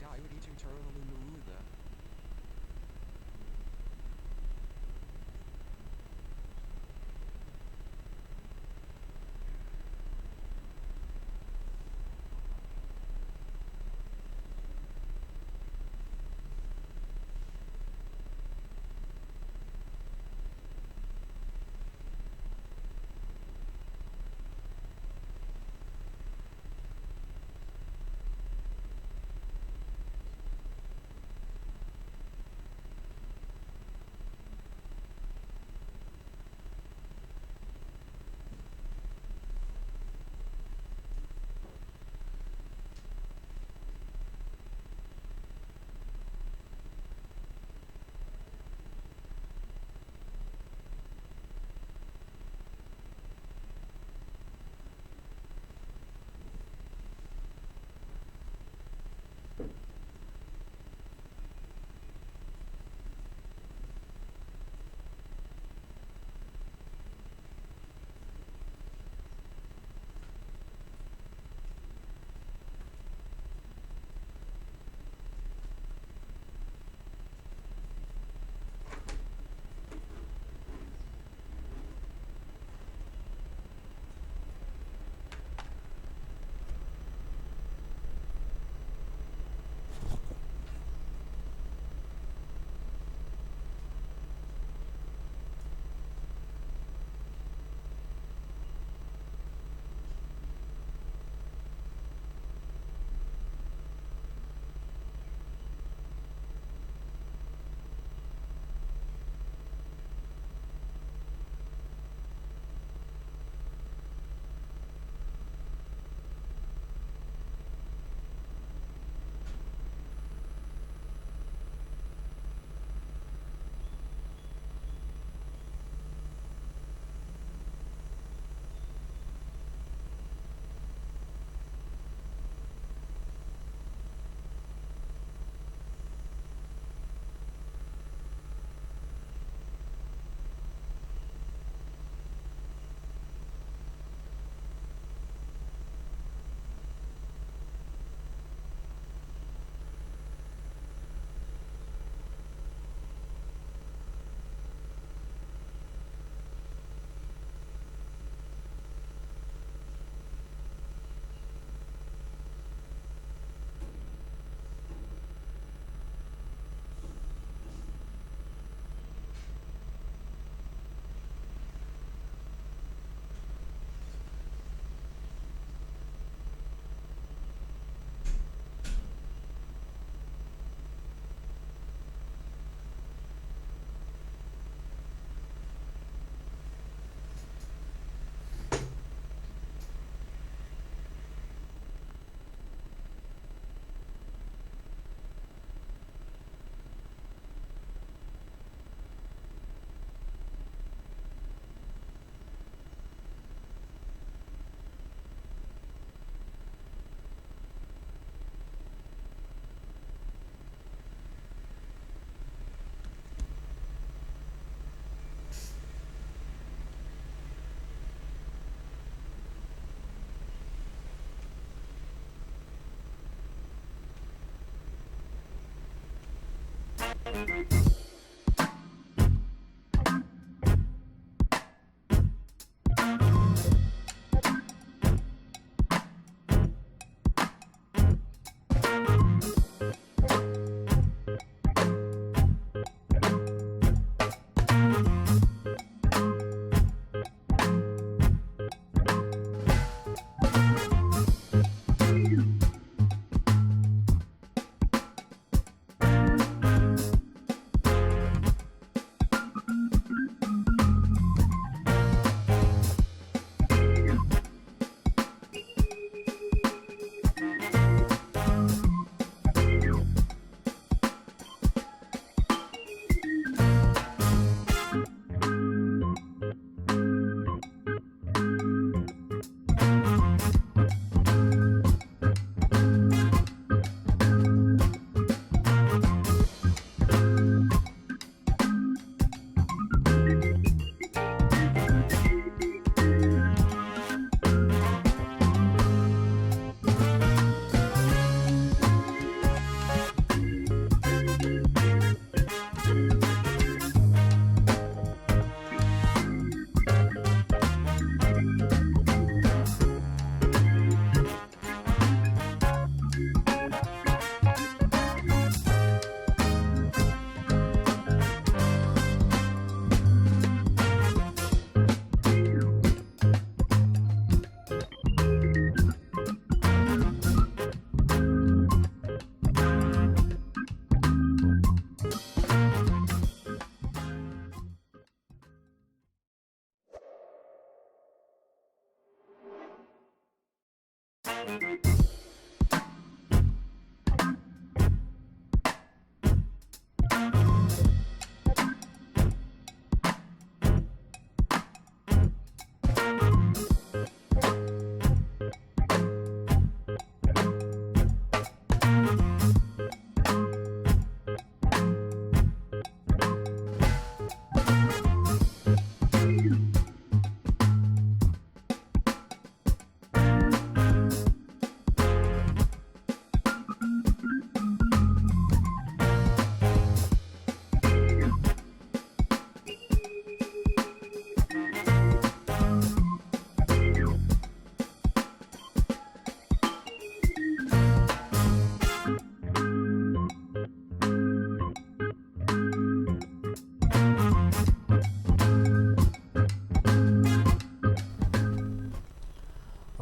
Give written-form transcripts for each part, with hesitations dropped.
Ja, eu er ikke tørre noget ude.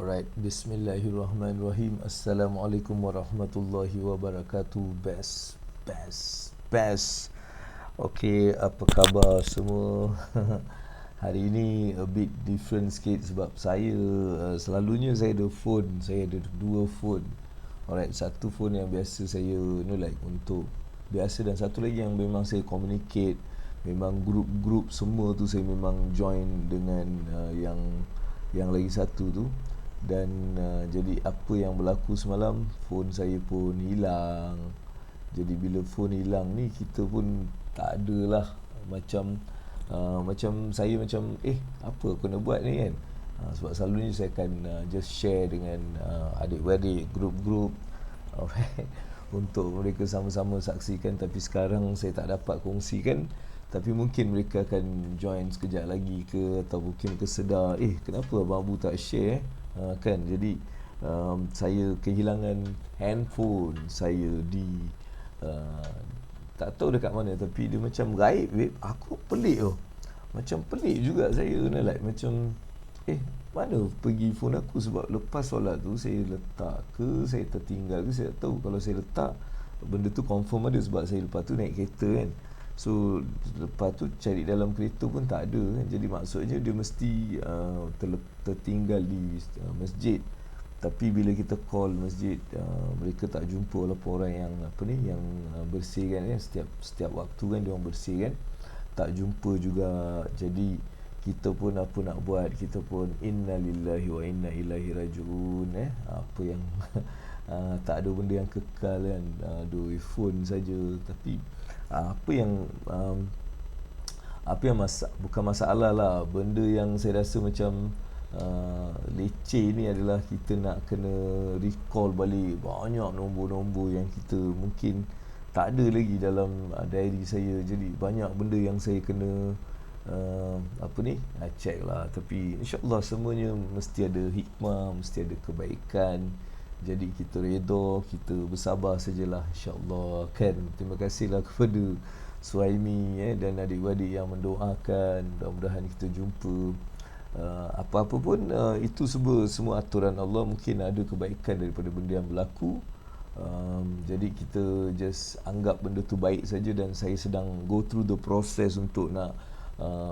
Alright, bismillahirrahmanirrahim. Assalamualaikum warahmatullahi wabarakatuh. Best. Okay, apa khabar semua? Hari ini a bit different sikit sebab saya selalunya saya ada phone. Saya ada dua phone. Alright, satu phone yang biasa saya like untuk biasa, dan satu lagi yang memang saya communicate. Memang grup-grup semua tu saya memang join dengan yang lagi satu tu. Dan jadi apa yang berlaku semalam, phone saya pun hilang. Jadi bila phone hilang ni, kita pun tak ada lah. Macam saya macam apa aku nak buat ni kan. Sebab selalunya saya akan just share dengan adik-beradik, grup-grup, alright, untuk mereka sama-sama saksikan. Tapi sekarang saya tak dapat kongsikan. Tapi mungkin mereka akan join sekejap lagi ke, atau mungkin kesedar kenapa Abang Abu tak share kan. Jadi saya kehilangan handphone saya di tak tahu dekat mana, tapi dia macam gaib. Aku pelik macam pelik juga saya like macam mana pergi phone aku. Sebab lepas solat tu saya letak ke, saya tertinggal ke, saya tak tahu. Kalau saya letak, benda tu confirm ada, sebab saya lepas tu naik kereta kan. So lepas tu cari dalam kereta pun tak ada kan. Jadi maksudnya dia mesti tertinggal di masjid. Tapi bila kita call masjid, mereka tak jumpa. Walaupun orang yang yang bersihkan kan, setiap waktu kan dia orang bersihkan, tak jumpa juga. Jadi kita pun apa nak buat, kita pun innalillahi wa inna ilaihi rajiun. Apa yang tak ada benda yang kekal kan. Phone saja. Tapi apa yang bukan masalah lah. Benda yang saya rasa macam leceh ni adalah kita nak kena recall balik banyak nombor-nombor yang kita mungkin tak ada lagi dalam diary saya. Jadi banyak benda yang saya kena check lah. Tapi insyaAllah semuanya mesti ada hikmah, mesti ada kebaikan. Jadi kita redha, kita bersabar sajalah, insyaAllah kan. Terima kasihlah kepada Suhaimi dan adik-adik yang mendoakan. Mudah-mudahan kita jumpa. Apa-apa pun itu semua aturan Allah. Mungkin ada kebaikan daripada benda yang berlaku. Jadi kita just anggap benda tu baik saja. Dan saya sedang go through the process untuk nak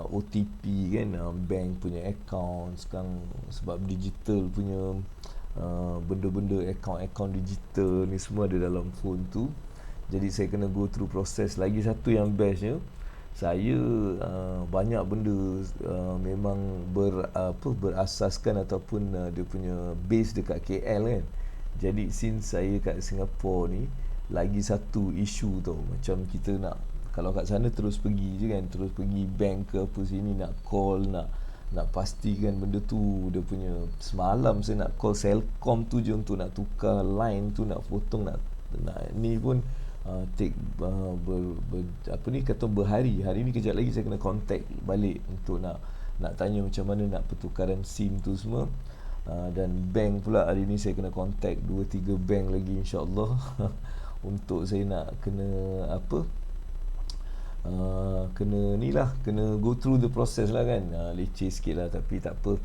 OTP kan, bank punya account sekarang. Sebab digital punya benda-benda akaun digital ni semua ada dalam phone tu. Jadi saya kena go through proses. Lagi satu yang bestnya, saya banyak benda memang berasaskan ataupun dia punya base dekat KL kan. Jadi since saya kat Singapore ni, lagi satu isu tau. Macam kita nak, kalau kat sana terus pergi je kan, terus pergi bank ke apa sini, nak call, nak pastikan benda tu dia punya. Semalam saya nak call Celcom tu je untuk nak tukar line tu, nak potong, nak ni pun take berhari. Hari ni kejap lagi saya kena contact balik untuk nak tanya macam mana nak pertukaran SIM tu semua. Dan bank pula hari ni saya kena contact 2-3 bank lagi insya-Allah untuk saya nak kena kena go through the process lah kan. Leceh sikit lah, tapi tak apa.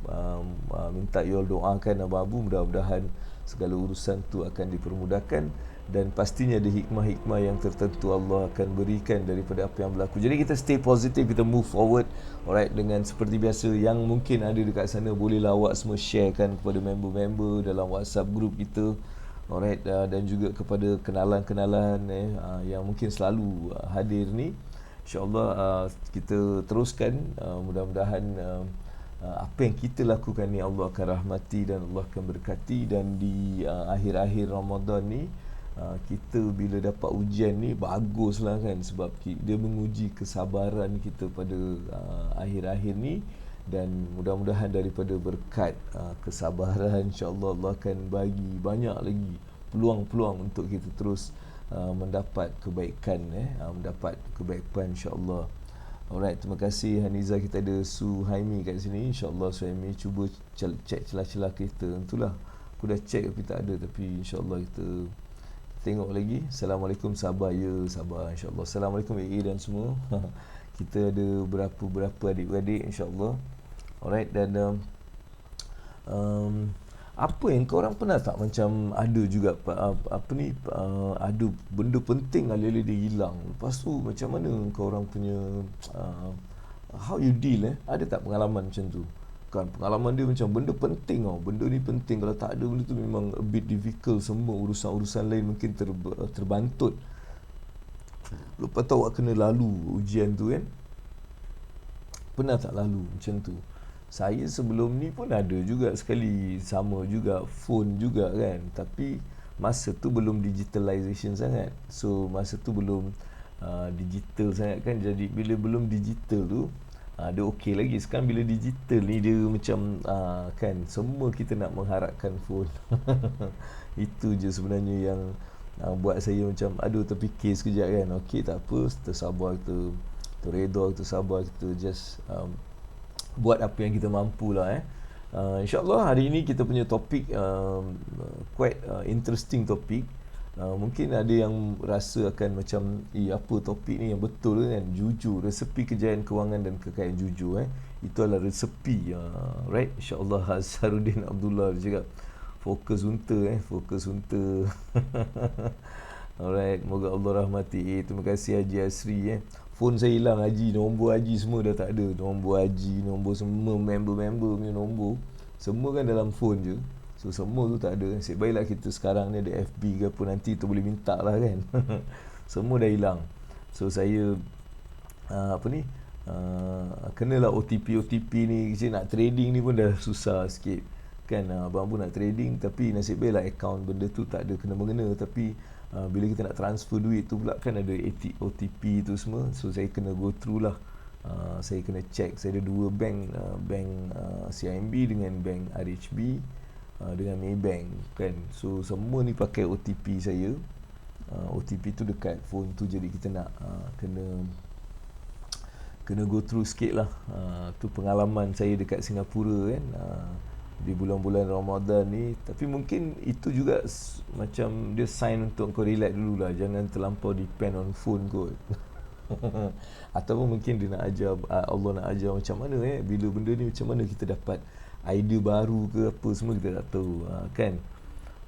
Minta you all doakan Abang Abu, mudah-mudahan segala urusan tu akan dipermudahkan, dan pastinya ada hikmah-hikmah yang tertentu Allah akan berikan daripada apa yang berlaku. Jadi kita stay positive, kita move forward, alright, dengan seperti biasa. Yang mungkin ada dekat sana, bolehlah awak semua sharekan kepada member-member dalam WhatsApp group kita, alright, dan juga kepada kenalan-kenalan yang mungkin selalu hadir ni. InsyaAllah kita teruskan, mudah-mudahan apa yang kita lakukan ni Allah akan rahmati dan Allah akan berkati. Dan di akhir-akhir Ramadan ni, kita bila dapat ujian ni baguslah kan, sebab dia menguji kesabaran kita pada akhir-akhir ni. Dan mudah-mudahan daripada berkat kesabaran, insya-Allah Allah akan bagi banyak lagi peluang-peluang untuk kita terus mendapat kebaikan, mendapat kebaikan, insya-Allah. Alright, terima kasih Haniza. Kita ada Suhaimi kat sini. InsyaAllah Suhaimi cuba cek celah-celah kita. Itulah, aku dah cek tapi tak ada. Tapi insyaAllah kita tengok lagi. Assalamualaikum, sabar ya, sabar insyaAllah. Assalamualaikum AA dan semua. Kita ada berapa adik-beradik insyaAllah. Alright, dan apa yang korang pernah tak macam ada juga ada benda penting alih-alih dia hilang, lepas tu macam mana korang punya how you deal ada tak pengalaman macam tu kan? Pengalaman dia macam benda penting benda ni penting, kalau tak ada benda tu memang a bit difficult, semua urusan-urusan lain mungkin terbantut, lepas tu awak kena lalu ujian tu kan. Pernah tak lalu macam tu? Saya sebelum ni pun ada juga sekali, sama juga, phone juga kan, tapi masa tu belum digitalization sangat. So masa tu belum digital sangat kan. Jadi bila belum digital tu dia okey lagi. Sekarang bila digital ni dia macam kan, semua kita nak mengharapkan phone. Itu je sebenarnya yang buat saya macam aduh, terfikir sekejap kan. Okey, tak apa, kita sabar, kita redha, kita sabar, kita just buat apa yang kita mampu lah. InsyaAllah hari ini kita punya topik quite interesting topik. Mungkin ada yang rasa akan macam apa topik ni yang betul kan, jujur, resepi kejayaan kewangan dan kekayaan jujur. Itu adalah resepi, right? InsyaAllah Azharuddin Abdullah dia cakap fokus unta, fokus unta. Alright, moga Allah rahmati. Terima kasih Haji Asri. Phone saya hilang Haji, nombor Haji semua dah tak ada. Nombor Haji, nombor semua member-member punya nombor, semua kan dalam phone je. So semua tu tak ada. Nasib baiklah kita sekarang ni ada FB ke apa, nanti tu boleh minta lah kan. Semua dah hilang. So saya kenalah OTP ni. Nak trading ni pun dah susah sikit kan. Abang pun nak trading, tapi nasib baiklah akaun benda tu tak ada kena-mengena. Tapi bila kita nak transfer duit tu pula kan ada OTP tu semua. So saya kena go through lah. Saya kena check. Saya ada dua bank, bank CIMB dengan bank RHB, dengan Maybank kan. So semua ni pakai OTP saya. OTP tu dekat phone tu, jadi kita nak kena go through sikit lah. Tu pengalaman saya dekat Singapura kan, di bulan-bulan Ramadan ni. Tapi mungkin itu juga macam dia sign untuk kau relax dulu lah, jangan terlampau depend on phone kot. Ataupun mungkin dia nak ajar, Allah nak ajar macam mana bila benda ni macam mana kita dapat idea baru ke apa semua, kita tak tahu kan.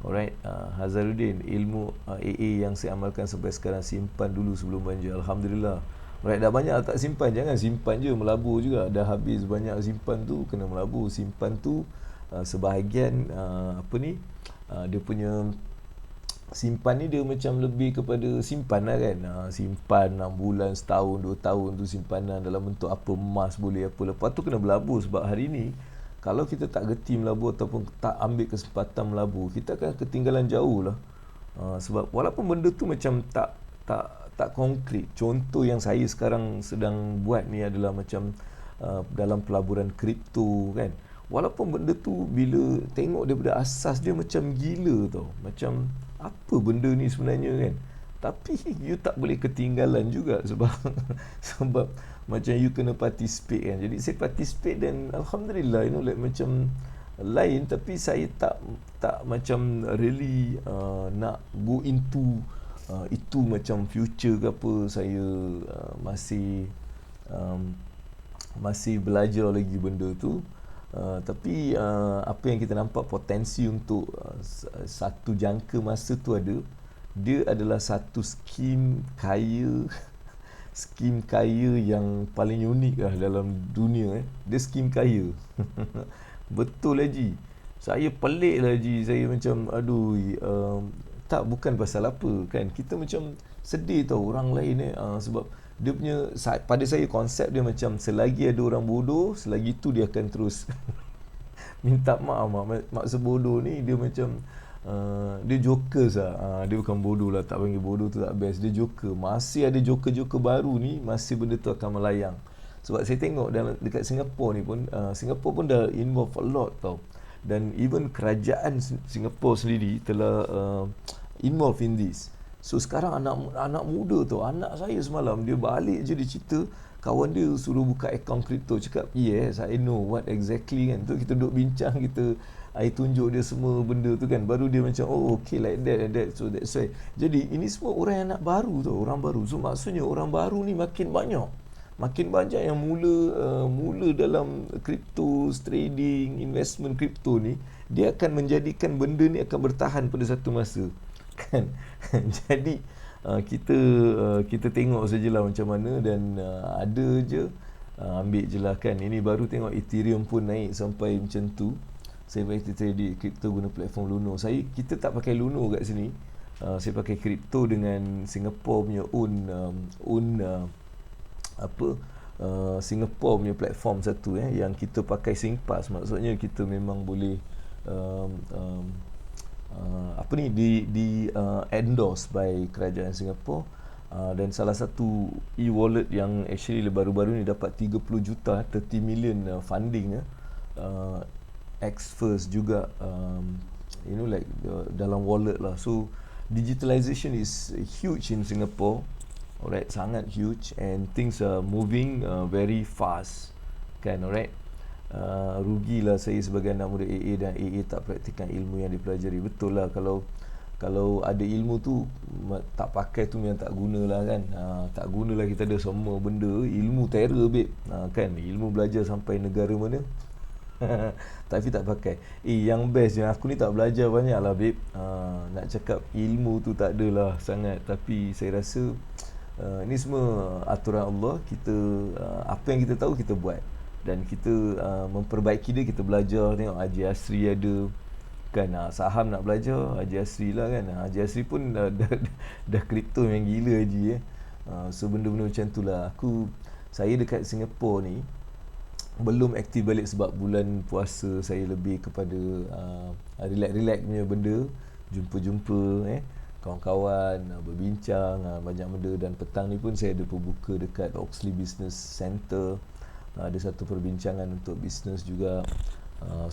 Alright, Hazaruddin, ilmu AA yang saya amalkan sampai sekarang, simpan dulu sebelum belanja. Alhamdulillah. Alright, dah banyak tak simpan, jangan simpan je, melabur juga. Dah habis banyak simpan tu, kena melabur. Simpan tu sebahagian dia punya simpan ni dia macam lebih kepada simpan lah kan. Simpan 6 bulan, setahun, 2 tahun tu simpanan dalam bentuk apa, emas boleh apa. Lepas tu kena melabur, sebab hari ni kalau kita tak gerti melabur ataupun tak ambil kesempatan melabur, kita akan ketinggalan jauh lah. Sebab walaupun benda tu macam tak konkret. Contoh yang saya sekarang sedang buat ni adalah macam dalam pelaburan kripto kan. Walaupun benda tu bila tengok daripada asas dia macam gila tau, macam apa benda ni sebenarnya kan, tapi you tak boleh ketinggalan juga sebab sebab macam you kena participate kan. Jadi saya participate dan Alhamdulillah, like macam lain, tapi saya tak macam really nak go into itu macam future ke apa. Saya masih belajar lagi benda tu. Tapi apa yang kita nampak potensi untuk satu jangka masa tu ada, dia adalah satu skim kaya skim kaya yang paling unik lah dalam dunia. Dia skim kaya. Betul Haji. Saya pelik lah Haji. Saya macam aduh, tak, bukan pasal apa kan. Kita macam sedih tau orang lain sebab dia punya, pada saya konsep dia macam selagi ada orang bodoh, selagi tu dia akan terus minta maaf. Maksud bodoh ni dia macam dia jokers lah. Dia bukan bodoh lah, tak panggil bodoh tu tak best. Dia joker. Masih ada joker-joker baru ni, masih benda tu akan melayang. Sebab saya tengok dekat Singapore ni pun, Singapore pun dah involve a lot tau. Dan even kerajaan Singapore sendiri telah involve in this. So sekarang anak muda tu, anak saya semalam dia balik je, dia cerita kawan dia suruh buka akaun kripto. Cakap yes, I know what exactly kan. Tu kita duduk bincang, I tunjuk dia semua benda tu kan. Baru dia macam oh okay, like that. So that's why. Jadi ini semua orang yang anak baru tu, orang baru. So maksudnya orang baru ni makin banyak. Makin banyak yang mula dalam crypto trading, investment crypto ni, dia akan menjadikan benda ni akan bertahan pada satu masa. Kan? Jadi kita tengok sajalah macam mana. Dan ada je, ambil je lah kan. Ini baru tengok Ethereum pun naik sampai macam tu. Saya pakai trade crypto guna platform Luno. Kita tak pakai Luno kat sini. Saya pakai crypto dengan Singapore punya Singapore punya platform satu yang kita pakai SingPass. Maksudnya kita memang boleh endorse by kerajaan Singapore. Dan salah satu e-wallet yang actually baru-baru ni dapat 30 juta 30 million funding Xfirst juga, dalam wallet lah. So digitalization is huge in Singapore. Alright, sangat huge, and things are moving very fast kan. Alright, rugilah saya sebagai anak muda AA dan AA tak praktikkan ilmu yang dipelajari. Betul lah, kalau ada ilmu tu tak pakai tu yang tak gunalah kan. Tak gunalah, kita ada semua benda. Ilmu terror babe, kan, ilmu belajar sampai negara mana tapi tak pakai. Yang best yang aku ni tak belajar banyak lah babe. Nak cakap ilmu tu tak adalah sangat, tapi saya rasa ini semua aturan Allah. Kita apa yang kita tahu kita buat, dan kita memperbaiki dia. Kita belajar, tengok Haji Asri ada kan, saham nak belajar, Haji Asri lah kan. Haji Asri pun dah kripto yang gila Haji so benda-benda macam tu lah. Saya dekat Singapore ni belum aktif balik sebab bulan puasa. Saya lebih kepada relax punya benda, jumpa kawan-kawan, berbincang banyak benda. Dan petang ni pun saya ada berbuka dekat Oxley Business Center, ada satu perbincangan untuk bisnes juga.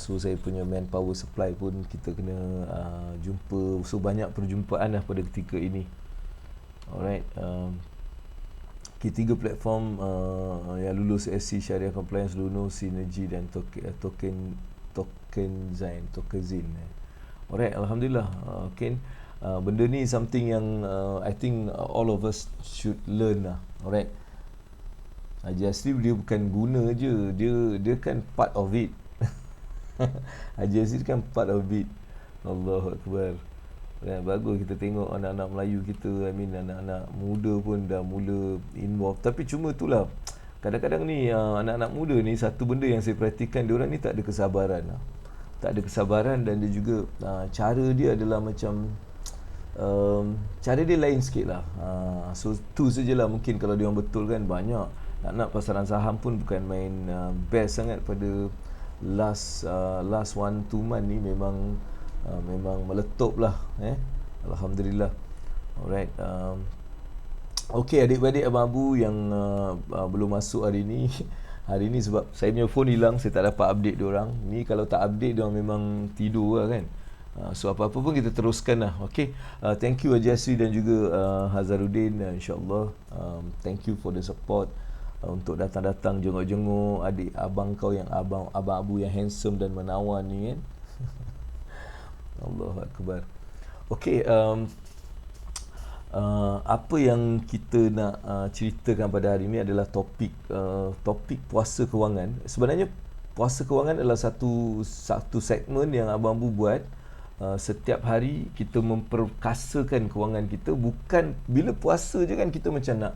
So saya punya manpower supply pun kita kena jumpa. So banyak perjumpaan lah pada ketika ini. Alright, tiga platform yang lulus SC Syariah Compliance, Luno, Synergy dan Tokezin. Alright, alhamdulillah. Okay, benda ni something yang I think all of us should learn lah. Alright, Haji Asri dia bukan guna je, dia kan part of it. Haji Asri kan part of it. Allahu Akbar. Bagus kita tengok anak-anak Melayu kita, anak-anak muda pun dah mula involve. Tapi cuma itulah, kadang-kadang ni anak-anak muda ni, satu benda yang saya perhatikan, diorang ni tak ada kesabaran. Tak ada kesabaran, dan dia juga cara dia adalah macam cara dia lain sikit lah. So tu sajalah. Mungkin kalau diorang betul kan, banyak nak pasaran saham pun bukan main best sangat pada last 1-2 month ni. Memang meletup lah. Alhamdulillah. Alright, okay adik-beradik, abang-abu yang belum masuk hari ni hari ni sebab saya punya phone hilang, saya tak dapat update diorang. Ni kalau tak update, diorang memang tidur lah kan. So apa-apa pun kita teruskan lah. Okay, thank you Haji Asri dan juga Hazaruddin. InsyaAllah, thank you for the support, untuk datang-datang jenguk-jenguk adik abang kau yang abang-abu yang handsome dan menawan ni kan. Allahu Akbar. Okey, apa yang kita nak ceritakan pada hari ini adalah topik puasa kewangan. Sebenarnya puasa kewangan adalah satu segmen yang Abang Bu buat. Setiap hari kita memperkasakan kewangan kita. Bukan bila puasa je kan kita macam nak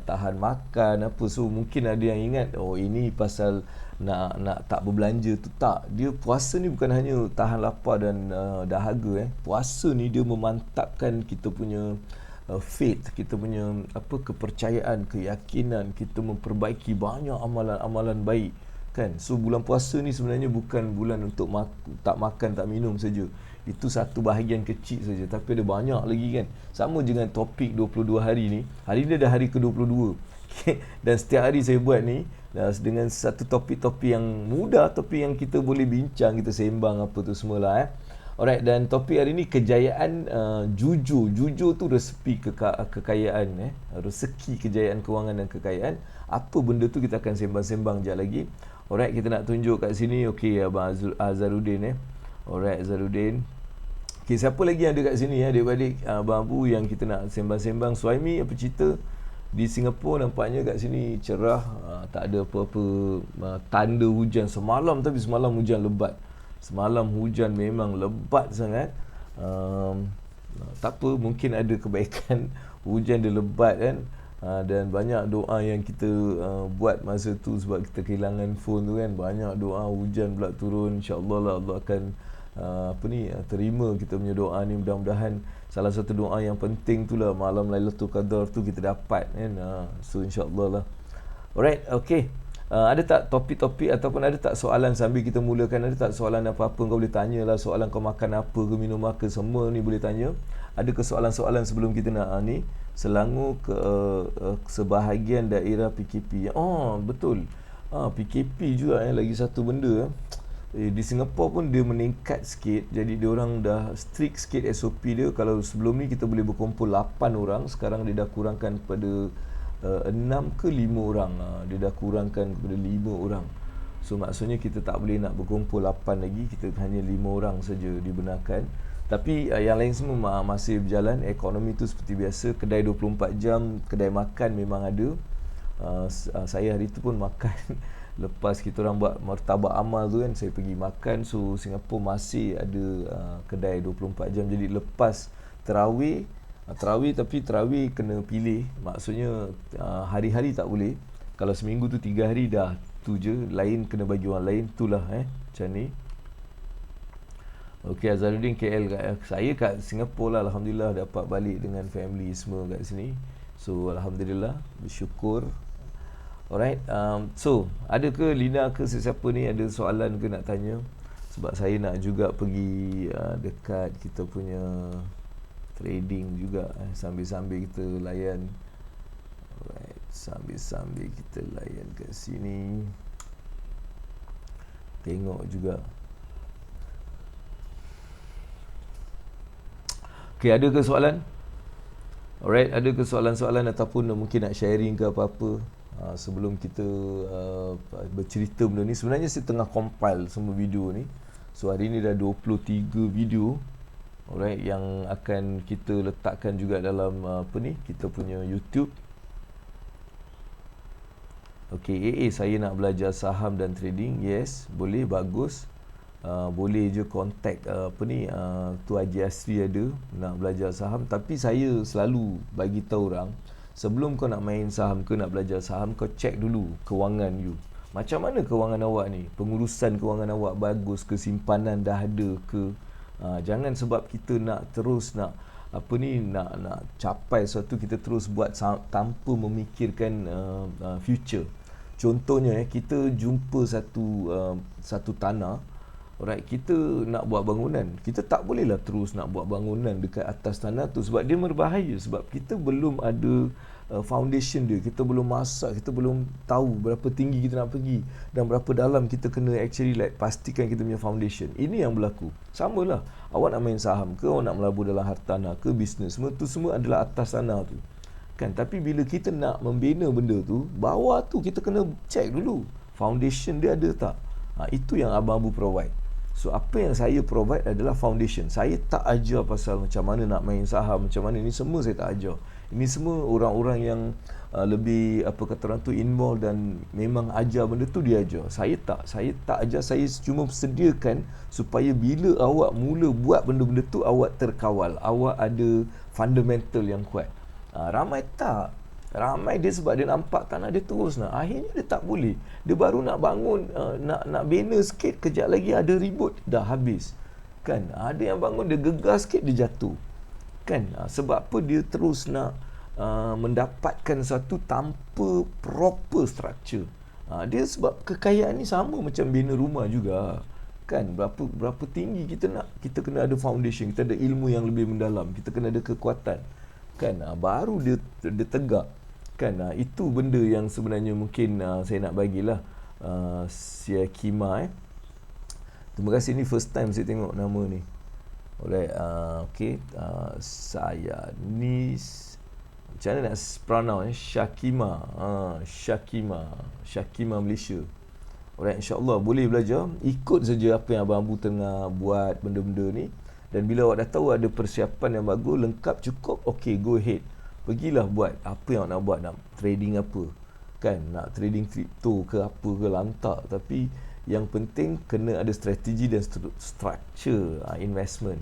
tahan makan apa. So mungkin ada yang ingat, oh ini pasal nak tak berbelanja tu. Tak, dia puasa ni bukan hanya tahan lapar dan dahaga. Puasa ni dia memantapkan kita punya faith, kita punya kepercayaan, keyakinan, kita memperbaiki banyak amalan-amalan baik kan. So bulan puasa ni sebenarnya bukan bulan untuk tak makan tak minum saja. Itu satu bahagian kecil saja, tapi ada banyak lagi kan. Sama dengan topik 22 hari ni. Hari ni dah hari ke-22. Okay. Dan setiap hari saya buat ni dengan satu topik-topik yang mudah, tapi yang kita boleh bincang, kita sembang apa tu semualah. Alright, dan topik hari ni kejayaan jujur. Jujur tu resepi kekayaan, rezeki kejayaan kewangan dan kekayaan. Apa benda tu kita akan sembang-sembang sekejap lagi. Alright, kita nak tunjuk kat sini. Okey, Abang Azharuddin. Alright, Azharuddin. Okey, siapa lagi yang ada kat sini adik-adik Abang Abu yang kita nak sembang-sembang. Suhaimi, apa cerita? Di Singapura nampaknya kat sini cerah, tak ada apa-apa tanda hujan semalam, tapi semalam hujan lebat. Semalam hujan memang lebat sangat. Tak apa, mungkin ada kebaikan hujan dia lebat kan. Dan banyak doa yang kita buat masa tu sebab kita kehilangan phone tu kan. Banyak doa, hujan pula turun. InsyaAllah lah Allah akan terima kita punya doa ni. Mudah-mudahan salah satu doa yang penting tu lah malam Lailatul Qadar tu kita dapat kan. So insyaAllah lah. Alright, okay. Ada tak topik-topik ataupun ada tak soalan sambil kita mulakan? Ada tak soalan apa-apa kau boleh tanya lah. Soalan kau makan apa ke, minum apa, semua ni boleh tanya. Ada ke soalan-soalan sebelum kita nak ni Selangor ke sebahagian daerah PKP? Oh betul, PKP juga lagi satu benda. Di Singapura pun dia meningkat sikit. Jadi dia orang dah strict sikit SOP dia. Kalau sebelum ni kita boleh berkumpul 8 orang, sekarang dia dah kurangkan kepada 6 ke 5 orang. Dia dah kurangkan kepada 5 orang. So maksudnya kita tak boleh nak berkumpul 8 lagi, kita hanya 5 orang saja dibenarkan. Tapi yang lain semua masih berjalan. Ekonomi tu seperti biasa. Kedai 24 jam, kedai makan memang ada. Saya hari tu pun makan lepas kita orang buat martabak amal tu kan, saya pergi makan. So Singapura masih ada kedai 24 jam. Jadi lepas terawih, tapi terawih kena pilih. Maksudnya hari-hari tak boleh. Kalau seminggu tu 3 hari dah tu je, lain kena bagi orang lain. Itulah macam ni. Okey, Azharuddin KL. Saya kat Singapura lah, alhamdulillah dapat balik dengan family semua kat sini. So alhamdulillah, bersyukur. Alright, so ada ke Lina ke sesiapa ni ada soalan ke nak tanya? Sebab saya nak juga pergi dekat kita punya trading juga, sambil-sambil kita layan. Alright, sambil-sambil kita layan kat sini, tengok juga. Okay, ada ke soalan? Alright, ada ke soalan-soalan ataupun mungkin nak sharing ke apa-apa sebelum kita bercerita benda ni? Sebenarnya saya tengah compile semua video ni. So hari ni dah 23 video. Alright, yang akan kita letakkan juga dalam kita punya YouTube. Okay, saya nak belajar saham dan trading. Yes, boleh, bagus. Boleh je contact tu Haji Asri ada nak belajar saham. Tapi saya selalu bagi tahu orang, sebelum kau nak main saham ke nak belajar saham, kau check dulu kewangan you. Macam mana kewangan awak ni? Pengurusan kewangan awak bagus ke? Simpanan dah ada ke? Jangan sebab kita nak terus nak capai sesuatu, kita terus buat tanpa memikirkan future. Contohnya kita jumpa satu tanah. Alright, kita nak buat bangunan. Kita tak bolehlah terus nak buat bangunan dekat atas tanah tu sebab dia berbahaya. Sebab kita belum ada foundation dia. Kita belum masak, kita belum tahu berapa tinggi kita nak pergi dan berapa dalam kita kena actually pastikan kita punya foundation. Ini yang berlaku. Samalah, awak nak main saham ke, awak nak melabur dalam hartanah ke, bisnes, semua tu semua adalah atas tanah tu. Kan, tapi bila kita nak membina benda tu, bawah tu kita kena check dulu. Foundation dia ada tak? Itu yang Abang Abu provide. So apa yang saya provide adalah foundation. Saya tak ajar pasal macam mana nak main saham, macam mana ni, semua saya tak ajar. Ini semua orang-orang yang lebih apa kata orang tu involved dan memang ajar benda tu dia ajar. Saya tak ajar, saya cuma sediakan supaya bila awak mula buat benda-benda tu awak terkawal, awak ada fundamental yang kuat. Ramai tak. Ramai dia sebab dia nampak tak nak, dia terus nak. Akhirnya dia tak boleh. Dia baru nak bangun, nak bina sikit, kejap lagi ada ribut, dah habis. Kan? Ada yang bangun, dia gegar sikit, dia jatuh. Kan? Sebab apa dia terus nak mendapatkan satu tanpa proper structure. Dia sebab kekayaan ni sama macam bina rumah juga. Kan? Berapa tinggi kita nak, kita kena ada foundation, kita ada ilmu yang lebih mendalam, kita kena ada kekuatan. Kan? Baru dia tegak. Kan? Itu benda yang sebenarnya mungkin saya nak bagilah Syekh Kima. Terima kasih, ni first time saya tengok nama ni. Alright, okay. Saya ni macam mana nak pronounce? Syakima Malaysia. Alright, insyaAllah boleh belajar. Ikut saja apa yang Abang Abu tengah buat benda-benda ni. Dan bila awak dah tahu ada persiapan yang bagus, lengkap, cukup, okay, go ahead. Pergilah buat apa yang awak nak buat. Nak trading apa, kan? Nak trading crypto ke apa ke, lantak. Tapi yang penting kena ada strategi dan structure investment.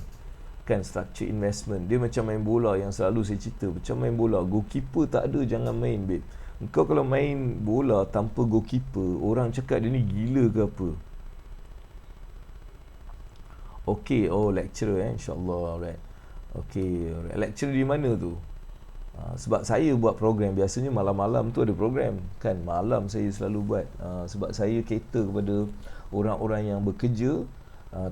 Kan, structure investment. Dia macam main bola yang selalu saya cerita. Macam main bola, goalkeeper tak ada, jangan main, babe. Engkau kalau main bola tanpa goalkeeper, orang cakap dia ni gila ke apa. Okay, lecturer insyaAllah. Alright. Okay, lecturer di mana tu? Sebab saya buat program, biasanya malam-malam tu ada program. Kan, malam saya selalu buat. Sebab saya cater kepada orang-orang yang bekerja,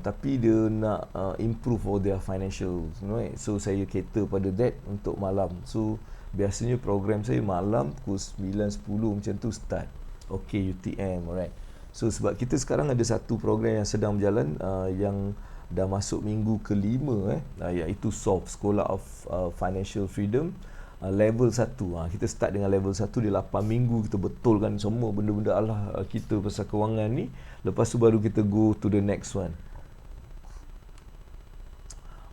tapi dia nak improve all their financial, right? So saya cater pada that untuk malam. So biasanya program saya malam pukul 9.10 macam tu start. Okay, UTM, alright. So sebab kita sekarang ada satu program yang sedang berjalan, yang dah masuk minggu ke-5, iaitu SOF, Sekolah of Financial Freedom, level 1. Kita start dengan level 1, dia 8 minggu kita betulkan semua benda-benda Allah kita pasal kewangan ni. Lepas tu baru kita go to the next one.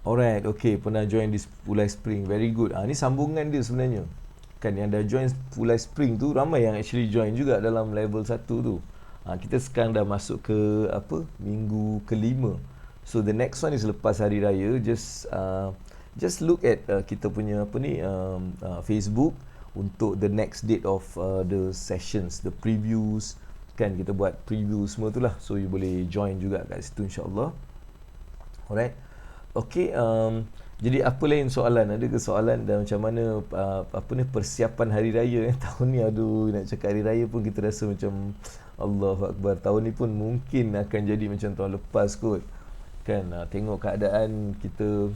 Alright, okay, pernah join di Pulai Spring, very good. Ni sambungan dia sebenarnya. Kan, yang dah join Pulai Spring tu ramai yang actually join juga dalam level 1 tu. Kita sekarang dah masuk ke minggu ke-5. So the next one is lepas hari raya. Just look at kita punya Facebook untuk the next date of the sessions, the previews. Kan, kita buat preview semua tu lah. So you boleh join juga kat situ, insyaAllah. Alright. Okay, jadi apa lain soalan? Ada ke soalan dan macam mana persiapan hari raya tahun ni? Aduh, nak cakap hari raya pun kita rasa macam Allahu Akbar. Tahun ni pun mungkin akan jadi macam tahun lepas kot. Kan, tengok keadaan kita,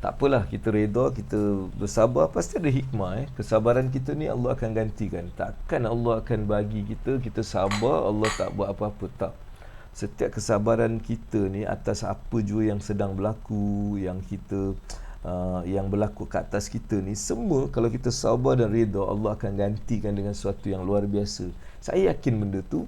tak apalah, kita reda, kita bersabar, pasti ada hikmah. Kesabaran kita ni Allah akan gantikan. Takkan Allah akan bagi kita sabar, Allah tak buat apa-apa, tak. Setiap kesabaran kita ni atas apa jua yang sedang berlaku, yang kita yang berlaku ke atas kita ni, semua kalau kita sabar dan reda, Allah akan gantikan dengan sesuatu yang luar biasa. Saya yakin benda tu.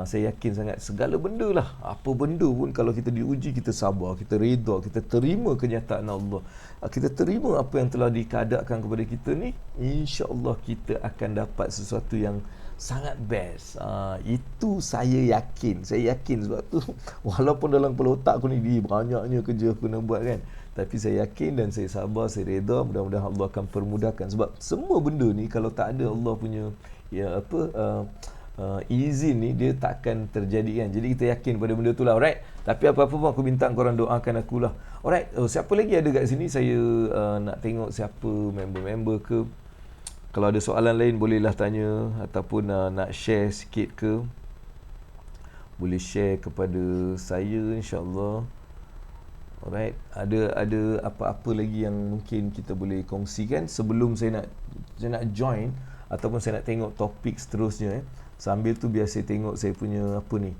Saya yakin sangat, segala benda lah, apa benda pun kalau kita diuji, kita sabar, kita reda, kita terima kenyataan Allah, kita terima apa yang telah dikadakkan kepada kita ni, insya-Allah kita akan dapat sesuatu yang sangat best. Itu saya yakin sebab tu walaupun dalam kepala otak aku ni banyaknya kerja aku nak buat kan, tapi saya yakin dan saya sabar, saya reda, mudah-mudahan Allah akan permudahkan. Sebab semua benda ni kalau tak ada Allah punya izin ni, dia takkan terjadi kan. Jadi kita yakin pada benda tu lah. Alright, tapi apa-apa pun aku minta korang doakan aku lah. Alright, siapa lagi ada kat sini? Saya nak tengok siapa member-member ke. Kalau ada soalan lain bolehlah tanya, ataupun nak share sikit ke, boleh share kepada saya, insyaAllah. Alright, ada apa-apa lagi yang mungkin kita boleh kongsikan sebelum saya nak join, ataupun saya nak tengok topik seterusnya. Sambil tu biar saya tengok saya punya apa ni.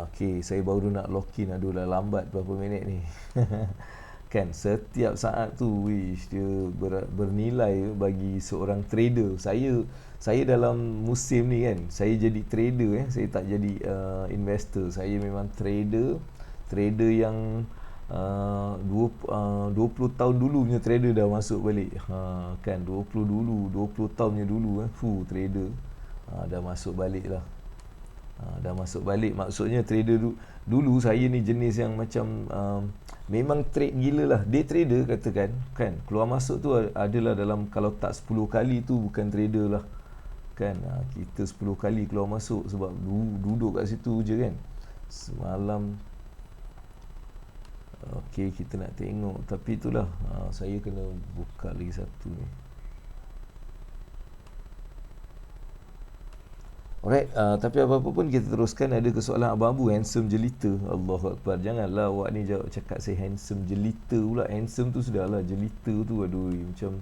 Okay, saya baru nak login. Aduh lah, lambat berapa minit ni. Kan, setiap saat tu dia bernilai bagi seorang trader. Saya dalam musim ni kan, saya jadi trader. Saya tak jadi investor. Saya memang trader yang 20 tahun dulu punya trader dah masuk balik. Kan 20 tahun punya dulu trader dah masuk balik lah. Dah masuk balik. Maksudnya trader dulu saya ni jenis yang macam memang trade gila lah. Day trader katakan kan, keluar masuk tu adalah dalam, kalau tak 10 kali tu bukan trader lah kan. Kita 10 kali keluar masuk sebab duduk kat situ je kan semalam. Okey, kita nak tengok, tapi itulah saya kena buka lagi satu ni. Alright, tapi apa-apa pun kita teruskan. Ada kesoalan Abang Abu, handsome jelita. Allahu Akbar. Janganlah awak ni cakap saya handsome jelita pula. Handsome tu sudahlah, jelita tu aduh macam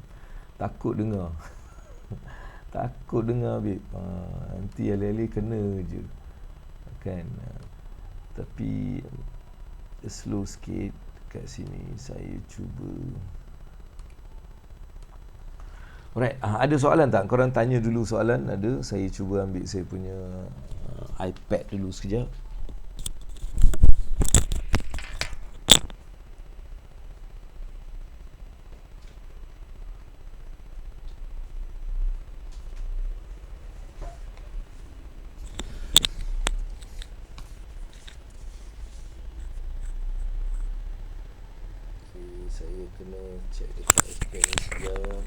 takut dengar. Takut dengar babe. Nanti alih-alih kena je kan. Tapi slow sikit kat sini. Saya cuba. Alright, ada soalan tak? Korang tanya dulu soalan ada. Saya cuba ambil saya punya iPad dulu sekejap. Okay, saya kena check dekat iPad ni sekejap.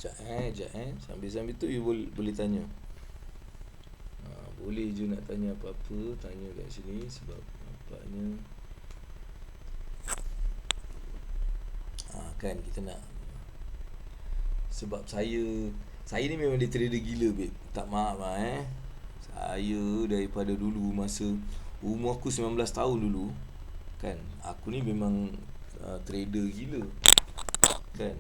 Sekejap sambil-sambil tu you boleh tanya. Boleh je nak tanya apa-apa, tanya kat sini sebab nampaknya kan kita nak, sebab saya ni memang dia trader gila babe. Tak maaf lah Saya daripada dulu masa umur aku 19 tahun dulu kan, aku ni memang trader gila kan.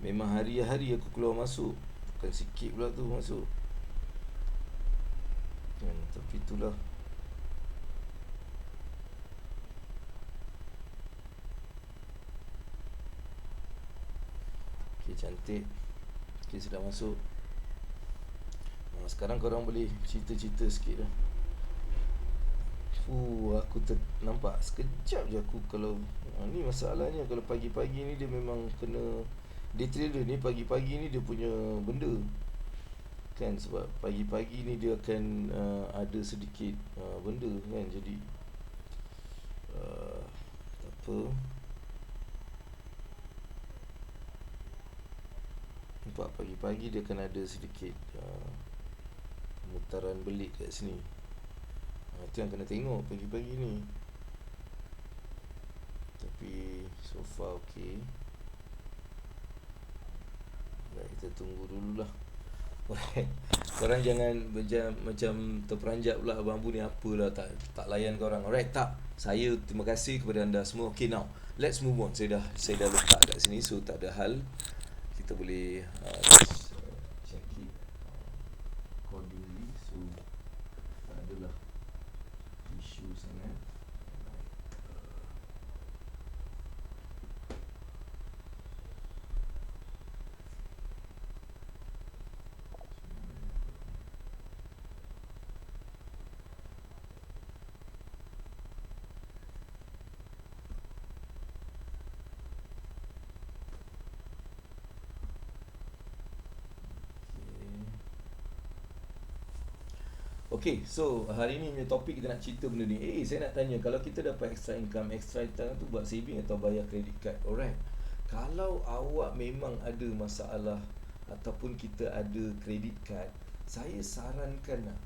Memang hari-hari aku keluar masuk. Bukan sikit pula tu masuk kan. Tapi itulah, okay, cantik. Okay, sudah masuk. Sekarang korang boleh cerita-cerita sikit dah. Aku nampak sekejap je aku kalau ni masalahnya. Kalau pagi-pagi ni dia memang kena, day trader ni pagi-pagi ni dia punya benda kan. Sebab pagi-pagi ni dia akan ada sedikit benda kan. Jadi tak apa. Nampak pagi-pagi dia akan ada sedikit pemutaran belik kat sini. Itu yang kena tengok pagi-pagi ni. Tapi so far okay. Baik, kita tunggu dululah. Korang jangan macam terperanjat pula Abang Abu ni apalah, tak layan korang. Alright, tak. Saya terima kasih kepada anda semua. Okay, now let's move on. Saya dah letak kat sini, so tak ada hal. Kita boleh check it accordingly. So tak adalah isu sangat. Okay, so hari ni punya topik kita nak cerita benda ni. Saya nak tanya, kalau kita dapat extra income tu buat saving atau bayar credit card? Alright. Kalau awak memang ada masalah ataupun kita ada credit card, saya sarankan lah,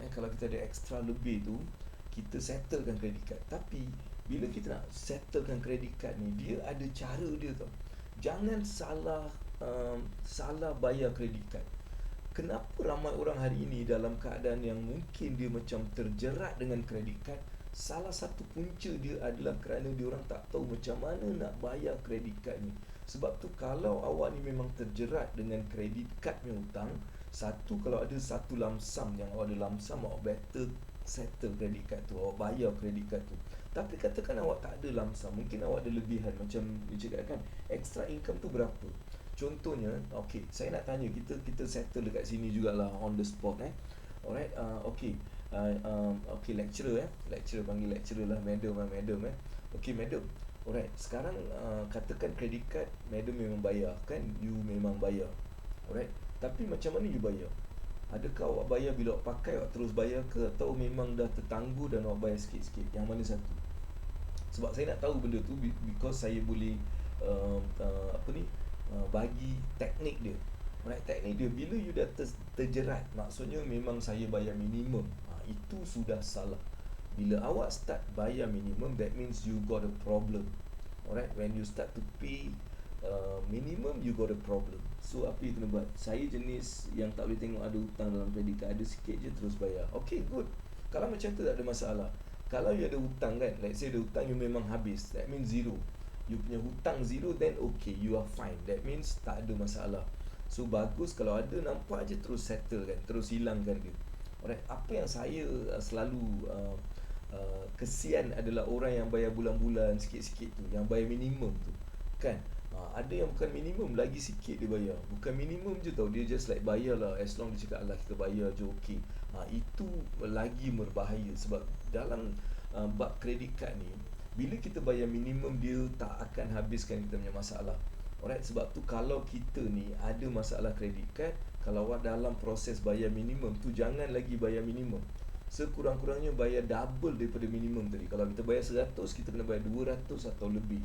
kalau kita ada extra lebih tu, kita settlekan credit card. Tapi bila kita nak settlekan credit card ni, dia ada cara dia tau. Jangan salah bayar credit card. Kenapa ramai orang hari ini dalam keadaan yang mungkin dia macam terjerat dengan credit card? Salah satu punca dia adalah kerana dia orang tak tahu macam mana nak bayar credit card ni. Sebab tu kalau awak ni memang terjerat dengan kredit kad punya hutang, satu, kalau ada satu lamsam yang awak ada lamsam, awak better settle kredit kad tu, awak bayar kredit kad tu. Tapi katakan awak tak ada lamsam, mungkin awak ada lebihan, macam you cakap kan, extra income tu berapa? Contohnya, okay, saya nak tanya, kita settle dekat sini jugalah on the spot Alright, okay. Okay, lecturer panggil lecturer lah, madam Okay, madam. Alright, sekarang katakan kredit card madam memang bayar kan, you memang bayar. Alright, tapi macam mana you bayar? Adakah awak bayar bila awak pakai, awak terus bayar ke, atau memang dah tertangguh dan awak bayar sikit-sikit? Yang mana satu? Sebab saya nak tahu benda tu, because saya boleh bagi teknik dia. Alright, teknik dia, bila you dah terjerat, maksudnya memang saya bayar minimum, itu sudah salah. Bila awak start bayar minimum, that means you got a problem. Alright, when you start to pay minimum, you got a problem. So apa you kena buat? Saya jenis yang tak boleh tengok ada hutang dalam kredit card, ada sikit je terus bayar. Okay, good. Kalau macam tu tak ada masalah. Kalau you ada hutang kan, let's say ada hutang you memang habis, that means zero. You punya hutang zero, then okay, you are fine. That means tak ada masalah. So bagus kalau ada, nampak je terus settle kan, terus hilangkan dia. Alright, apa yang saya selalu kesian adalah orang yang bayar bulan-bulan sikit-sikit tu, yang bayar minimum tu kan. Ada yang bukan minimum, lagi sikit dia bayar. Bukan minimum je tau, dia just like bayar lah, as long dia cakap, alah kita bayar je, okay. Itu lagi berbahaya. Sebab dalam bab kredit card ni, bila kita bayar minimum, dia tak akan habiskan kita punya masalah. Alright, sebab tu kalau kita ni ada masalah kredit card, kalau awak dalam proses bayar minimum tu, jangan lagi bayar minimum. Sekurang-kurangnya bayar double daripada minimum tadi. Kalau kita bayar 100, kita kena bayar 200 atau lebih.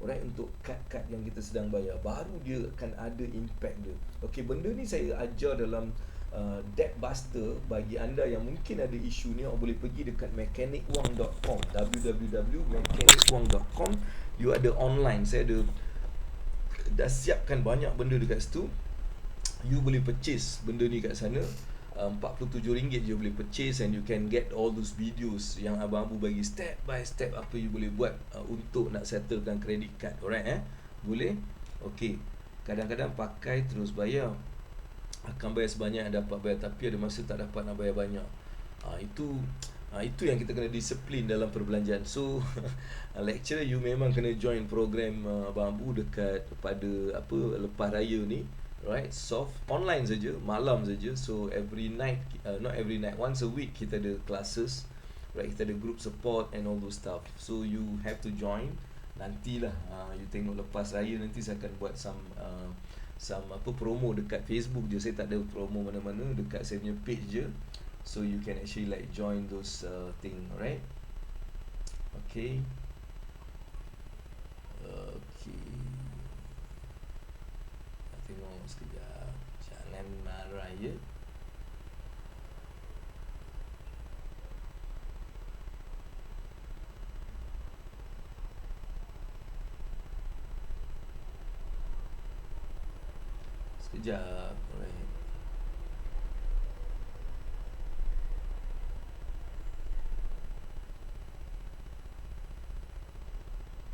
Alright, untuk kad-kad yang kita sedang bayar, baru dia akan ada impact dia. Okay, benda ni saya ajar dalam Debt Buster. Bagi anda yang mungkin ada isu ni, awak boleh pergi dekat mechanicwang.com, www.mechanicwang.com. You ada online, saya ada dah siapkan banyak benda dekat situ. You boleh purchase benda ni kat sana. RM47 je boleh purchase, and you can get all those videos yang Abang Abu bagi step by step apa you boleh buat untuk nak settlekan credit card. Alright, boleh. Okay, kadang-kadang pakai terus bayar, akan bayar sebanyak yang dapat bayar, tapi ada masa tak dapat nak bayar banyak. Itu yang kita kena disiplin dalam perbelanjaan. So lecturer, you memang kena join program Abang Abu dekat pada lepas raya ni. Right, soft online saja, malam saja. So every night, not every night, once a week kita ada classes. Right, kita ada group support and all those stuff. So you have to join. Nantilah you tengok lepas raya, nanti saya akan buat some promo dekat Facebook je. Saya tak ada promo mana-mana, dekat saya punya page je. So you can actually like join those thing, right? Okay. Tengok sekejap, jangan marah ya. Sekejap, alright.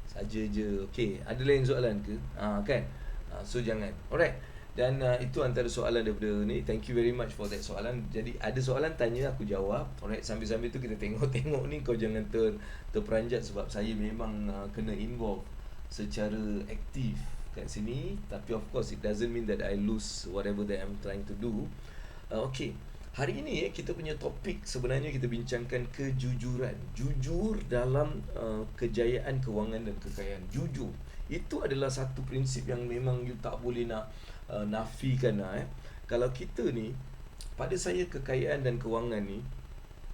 Saja je. Okay, ada lain soalan ke? Kan? So jangan. Alright. Dan itu antara soalan daripada ni. Thank you very much for that soalan. Jadi ada soalan tanya, aku jawab. Alright, sambil-sambil tu kita tengok-tengok ni. Kau jangan terperanjat, sebab saya memang kena involve secara aktif kat sini. Tapi of course it doesn't mean that I lose whatever that I'm trying to do. Okay, hari ini kita punya topik sebenarnya kita bincangkan kejujuran. Jujur dalam kejayaan kewangan dan kekayaan. Jujur, itu adalah satu prinsip yang memang you tak boleh nak nafikan Kalau kita ni, pada saya kekayaan dan kewangan ni,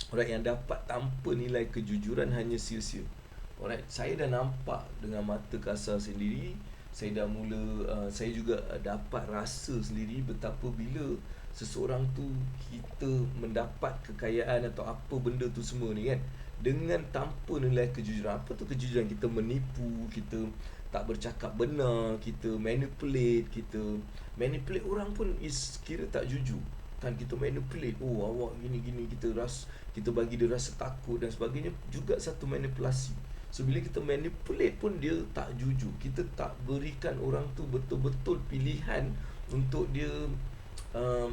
alright, yang dapat tanpa nilai kejujuran hanya sia-sia. Alright, saya dah nampak dengan mata kasar sendiri. Saya dah mula saya juga dapat rasa sendiri betapa bila seseorang tu, kita mendapat kekayaan atau apa benda tu semua ni kan, dengan tanpa nilai kejujuran. Apa tu kejujuran? Kita menipu, kita tak bercakap benar, kita manipulate orang pun is kira tak jujur kan. Kita manipulate, awak gini-gini, kita bagi dia rasa takut dan sebagainya, juga satu manipulasi. So bila kita manipulate pun dia tak jujur. Kita tak berikan orang tu betul-betul pilihan untuk dia um,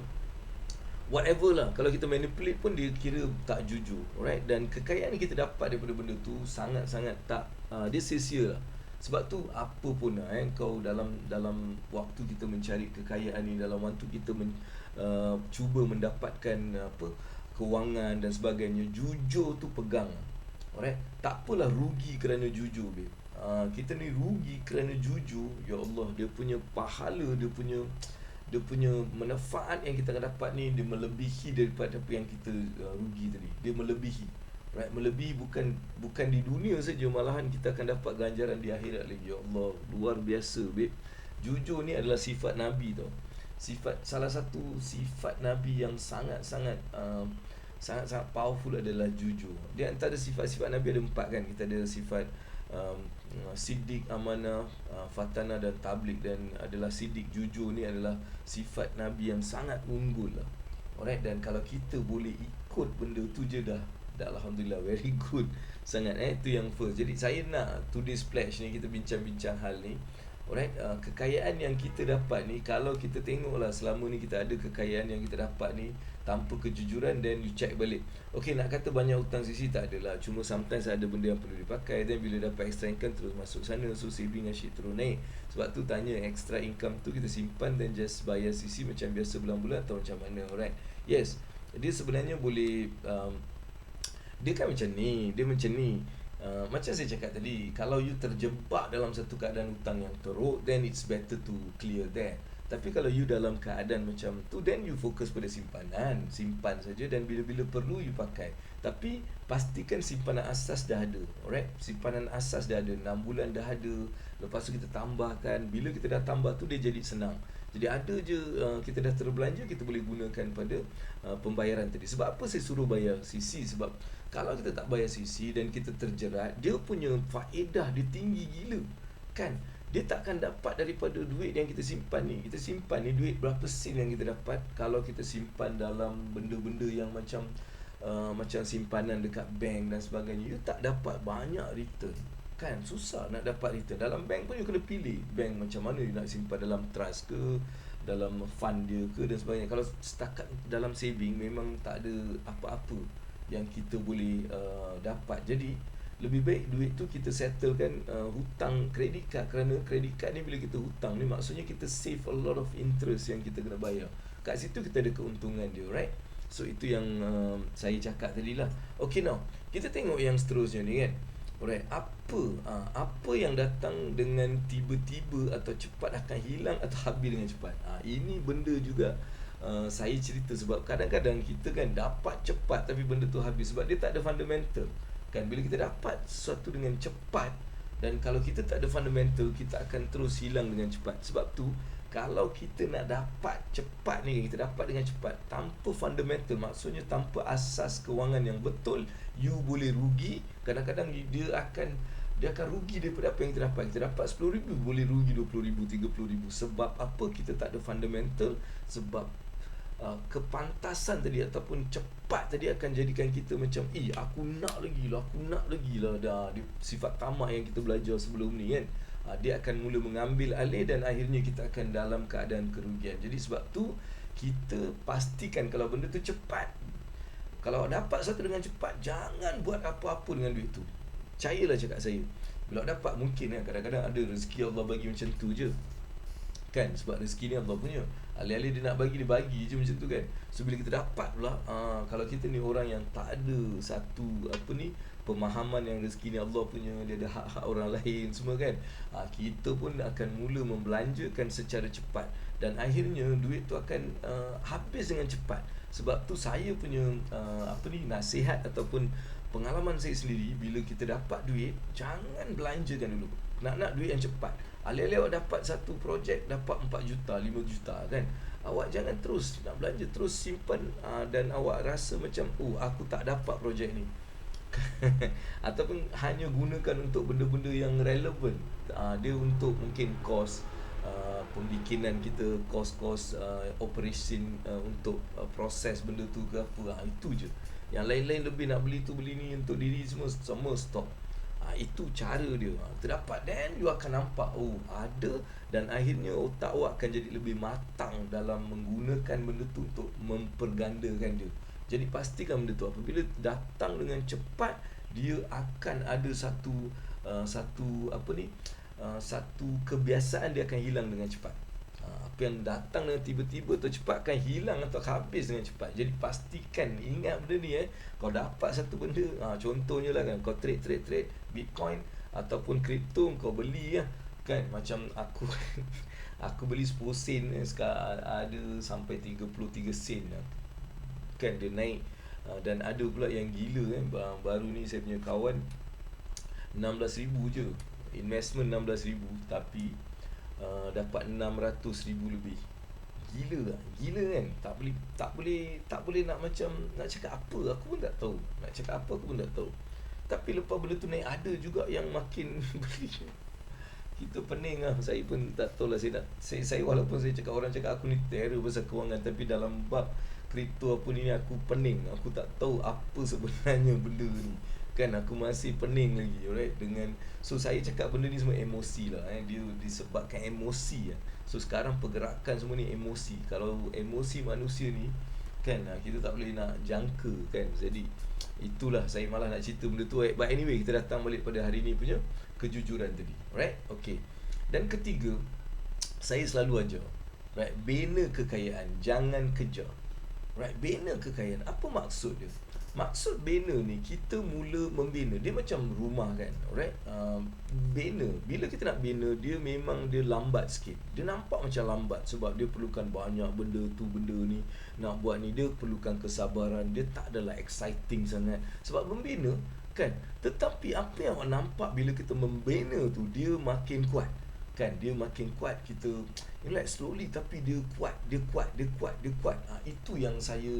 whatever lah. Kalau kita manipulate pun dia kira tak jujur, alright. Dan kekayaan yang kita dapat daripada benda tu sangat-sangat tak dia sia-sia lah. Sebab tu apa pun lah kau dalam waktu kita mencari kekayaan ni, dalam waktu kita cuba mendapatkan kewangan dan sebagainya, jujur tu pegang. Alright. Tak apalah rugi kerana jujur, babe. Kita ni rugi kerana jujur, ya Allah, dia punya pahala, dia punya manfaat yang kita akan dapat ni, dia melebihi daripada apa yang kita rugi tadi. Dia melebihi. Right, melebihi bukan di dunia saja, malahan kita akan dapat ganjaran di akhirat lagi. Ya Allah, luar biasa, babe. Jujur ni adalah sifat Nabi tau. Salah satu sifat Nabi yang sangat-sangat powerful adalah jujur. Dia antara sifat-sifat Nabi ada 4 kan. Kita ada sifat siddiq, amanah, fatanah dan tabligh. Dan adalah siddiq, jujur ni adalah sifat Nabi yang sangat unggul lah. Alright, dan kalau kita boleh ikut benda tu je dah alhamdulillah, very good sangat. Itu yang first. Jadi saya nak today's pledge ni kita bincang-bincang hal ni. Alright, kekayaan yang kita dapat ni, kalau kita tengoklah selama ni kita ada kekayaan yang kita dapat ni tanpa kejujuran, then you check balik. Okay, nak kata banyak hutang sisi, tak adalah. Cuma sometimes ada benda yang perlu dipakai, then bila dapat extra income terus masuk sana, so saving asyik terus naik. Sebab tu tanya extra income tu kita simpan dan just bayar sisi macam biasa bulan-bulan atau macam mana. Alright, yes, dia sebenarnya boleh dia kan macam ni, macam saya cakap tadi, kalau you terjebak dalam satu keadaan hutang yang teruk, then it's better to clear that. Tapi kalau you dalam keadaan macam tu, then you fokus pada simpanan, simpan saja, dan bila-bila perlu you pakai. Tapi pastikan simpanan asas dah ada. Alright, simpanan asas dah ada, 6 bulan dah ada. Lepas tu kita tambahkan. Bila kita dah tambah tu, dia jadi senang. Jadi ada je kita dah terbelanja, kita boleh gunakan pada pembayaran tadi. Sebab apa saya suruh bayar sisi? Sebab kalau kita tak bayar sisi dan kita terjerat, dia punya faedah dia tinggi gila kan. Dia takkan dapat daripada duit yang kita simpan ni. Kita simpan ni duit berapa sen yang kita dapat kalau kita simpan dalam benda-benda yang macam simpanan dekat bank dan sebagainya. You tak dapat banyak return kan. Susah nak dapat return. Dalam bank pun you kena pilih bank macam mana you nak simpan, dalam trust ke, dalam fund dia ke dan sebagainya. Kalau setakat dalam saving, memang tak ada apa-apa yang kita boleh dapat. Jadi lebih baik duit tu kita settlekan hutang kredit card. Kerana kredit card ni, bila kita hutang ni, maksudnya kita save a lot of interest yang kita kena bayar. Kat situ kita ada keuntungan dia, right? So itu yang saya cakap tadi lah. Okay, now kita tengok yang seterusnya ni kan. Alright, apa yang datang dengan tiba-tiba atau cepat akan hilang atau habis dengan cepat. Ini benda juga saya cerita, sebab kadang-kadang kita kan dapat cepat tapi benda tu habis sebab dia tak ada fundamental kan. Bila kita dapat sesuatu dengan cepat, dan kalau kita tak ada fundamental, kita akan terus hilang dengan cepat. Sebab tu kalau kita nak dapat cepat ni, kita dapat dengan cepat tanpa fundamental, maksudnya tanpa asas kewangan yang betul, you boleh rugi. Kadang-kadang dia akan rugi daripada apa yang kita dapat. Kita dapat RM10,000, boleh rugi RM20,000, RM30,000. Sebab apa? Kita tak ada fundamental. Sebab kepantasan tadi ataupun cepat tadi akan jadikan kita macam aku nak lagi lah dah. Sifat tamak yang kita belajar sebelum ni kan, dia akan mula mengambil alih dan akhirnya kita akan dalam keadaan kerugian. Jadi sebab tu kita pastikan kalau benda tu cepat, kalau dapat satu dengan cepat, jangan buat apa-apa dengan duit tu. Percayalah cakap saya, bila dapat, mungkin kadang-kadang ada rezeki Allah bagi macam tu je kan. Sebab rezeki ni Allah punya, alih-alih dia nak bagi, dia bagi je macam tu kan. So bila kita dapat pula, kalau kita ni orang yang tak ada satu pemahaman yang rezeki ni Allah punya, dia ada hak-hak orang lain semua kan, kita pun akan mula membelanjakan secara cepat dan akhirnya duit tu akan habis dengan cepat. Sebab tu saya punya nasihat ataupun pengalaman saya sendiri, bila kita dapat duit, jangan belanjakan dulu. Nak duit yang cepat. Alih-alih awak dapat satu projek, dapat 4 juta, 5 juta kan, awak jangan terus nak belanja, terus simpan, dan awak rasa macam aku tak dapat projek ni ataupun hanya gunakan untuk benda-benda yang relevan. Dia untuk mungkin kos pembikinan kita, kos-kos operation untuk proses benda tu ke apa, itu je. Yang lain-lain lebih nak beli tu beli ni untuk diri, semua stop. Itu cara dia. Terdapat, dan you akan nampak, oh ada, dan akhirnya otak awak akan jadi lebih matang dalam menggunakan benda tu untuk mempergandakan dia. Jadi pastikan benda tu apabila datang dengan cepat, dia akan ada satu kebiasaan, dia akan hilang dengan cepat. Apa yang datang dengan tiba-tiba atau cepat akan hilang atau habis dengan cepat. Jadi pastikan, ingat benda ni kau dapat satu benda, contohnya lah kan, kau trade Bitcoin ataupun kripto, kau beli kan, macam aku aku beli 10 sen, sekarang ada sampai 33 sen kan, dia naik. Dan ada pula yang gila baru ni saya punya kawan 16,000 je investment, 16,000 tapi dapat 600,000 lebih. Gila kan? Tak boleh nak macam nak cakap apa, aku pun tak tahu. Tapi lepas benda tu naik, ada juga yang makin beli. Kita pening Saya pun tak tahu lah, saya walaupun saya cakap, orang cakap aku ni terror pasal kewangan, tapi dalam bab kripto apa ni aku pening. Aku tak tahu apa sebenarnya benda ni kan, aku masih pening lagi, alright, so saya cakap benda ni semua emosi lah, dia disebabkan emosi so sekarang pergerakan semua ni emosi. Kalau emosi manusia ni kan, kita tak boleh nak jangka kan. Jadi itulah, saya malah nak cerita benda tu, but anyway, kita datang balik pada hari ni punya kejujuran tadi, alright, okay. Dan ketiga, saya selalu ajar, right, bina kekayaan, jangan kejar. Right, bina kekayaan. Apa maksud dia? Maksud bina ni, kita mula membina. Dia macam rumah kan, alright. Bina, bila kita nak bina, dia memang dia lambat sikit. Dia nampak macam lambat sebab dia perlukan banyak benda tu, benda ni. Nak buat ni, dia perlukan kesabaran. Dia tak adalah exciting sangat sebab membina kan. Tetapi apa yang awak nampak bila kita membina tu, dia makin kuat kan, dia makin kuat. Kita like slowly tapi dia kuat. Itu yang saya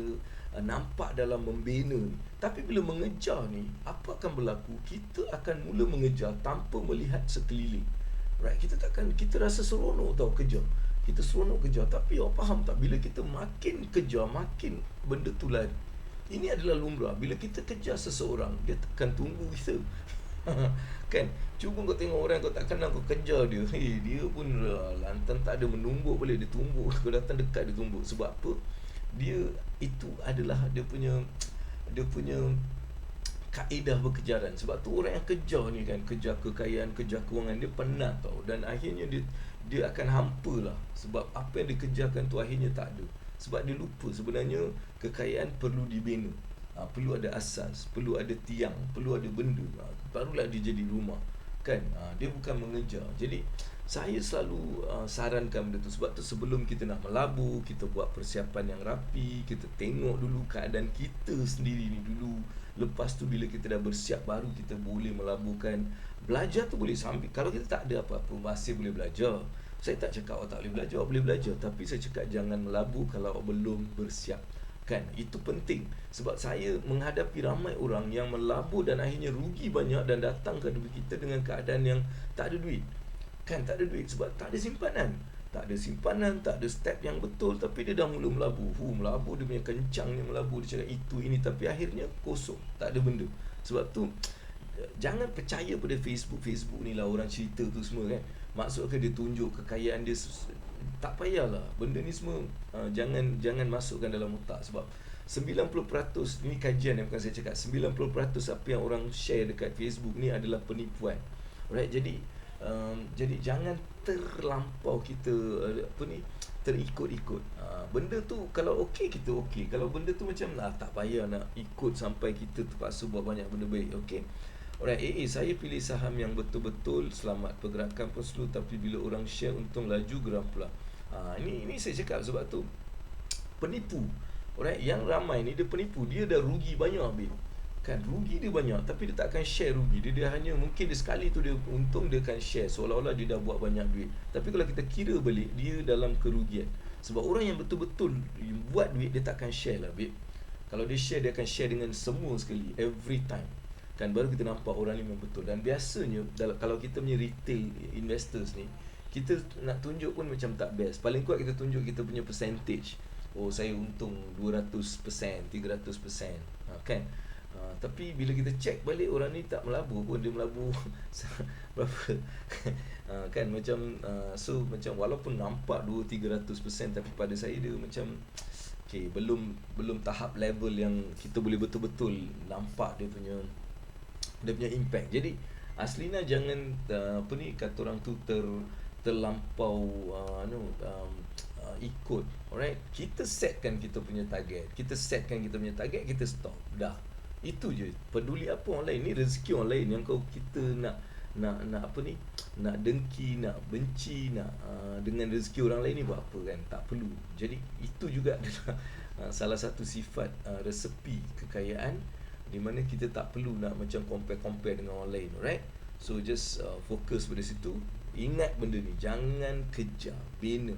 nampak dalam membina ni. Tapi bila mengejar ni, apa akan berlaku? Kita akan mula mengejar tanpa melihat sekeliling, right? Kita rasa seronok tau kejar. Kita seronok kejar, tapi awak faham tak, bila kita makin kejar, makin benda tu lari. Ini adalah lumrah. Bila kita kejar seseorang, dia akan tunggu kita. Kan, cuba kau tengok orang kau tak kenal, kau kejar dia, dia pun lantang tak ada menumbuk boleh, dia tumbuk. Kau datang dekat, dia tumbuk. Sebab apa? Dia, itu adalah dia punya kaedah berkejaran. Sebab tu orang yang kejar ni kan, kejar kekayaan, kejar kewangan, dia penat tau. Dan akhirnya dia akan hampa lah. Sebab apa yang dikejarkan tu akhirnya tak ada. Sebab dia lupa sebenarnya kekayaan perlu dibina. Perlu ada asas, perlu ada tiang, perlu ada benda, barulah dia jadi rumah kan. Dia bukan mengejar. Jadi saya selalu sarankan benda tu. Sebab tu sebelum kita nak melabur, kita buat persiapan yang rapi. Kita tengok dulu keadaan kita sendiri ni dulu. Lepas tu bila kita dah bersiap, baru kita boleh melaburkan. Belajar tu boleh sambil, kalau kita tak ada apa-apa, masih boleh belajar. Saya tak cakap awak tak boleh belajar, awak boleh belajar. Tapi saya cakap jangan melabur kalau awak belum bersiap kan. Itu penting. Sebab saya menghadapi ramai orang yang melabur dan akhirnya rugi banyak, dan datang ke hidup kita dengan keadaan yang tak ada duit kan. Tak ada duit sebab tak ada simpanan, tak ada step yang betul. Tapi dia dah mula melabur. Melabur, dia punya kencangnya melabur, dia cakap itu ini, tapi akhirnya kosong, tak ada benda. Sebab tu jangan percaya pada Facebook ni lah, orang cerita tu semua kan. Maksudkan dia tunjuk kekayaan dia, tak payahlah. Benda ni semua jangan masukkan dalam otak. Sebab 90%, ini kajian yang bukan saya cakap, 90% apa yang orang share dekat Facebook ni adalah penipuan. Alright, jadi jangan terlampau kita terikut-ikut. Benda tu kalau okey, kita okey. Kalau benda tu macam tak payah nak ikut sampai kita terpaksa buat banyak benda baik. Okey. Alright, saya pilih saham yang betul-betul selamat. Pergerakan pun slow, tapi bila orang share untung laju, geram pula. Ini saya cakap sebab tu penipu. Alright, yang ramai ni dia penipu. Dia dah rugi banyak habis kan, rugi dia banyak, tapi dia tak akan share rugi dia hanya, mungkin dia sekali tu dia untung, dia akan share seolah-olah dia dah buat banyak duit. Tapi kalau kita kira balik, dia dalam kerugian. Sebab orang yang betul-betul buat duit, dia tak akan share lah, babe. Kalau dia share, dia akan share dengan semua sekali, every time kan, baru kita nampak orang ni memang betul. Dan biasanya kalau kita punya retail investors ni, kita nak tunjuk pun macam tak best. Paling kuat kita tunjuk kita punya percentage. Oh, saya untung 200%, 300%, kan. Tapi bila kita check balik, orang ni tak melabur pun, dia melabur berapa kan macam so macam walaupun nampak 200-300%, tapi pada saya dia macam okay, belum belum tahap level yang kita boleh betul-betul nampak dia punya impact. Jadi aslina jangan apa ni kata orang tu terlampau ikut. Alright, kita setkan kita punya target, kita stop dah. Itu je. Peduli apa orang lain, ni rezeki orang lain. Yang kita nak apa ni, nak dengki, nak benci, nak dengan rezeki orang lain ni buat apa kan? Tak perlu. Jadi itu juga adalah salah satu sifat resepi kekayaan, di mana kita tak perlu nak macam compare dengan orang lain. Alright, so just fokus pada situ. Ingat benda ni, jangan kejar, bina.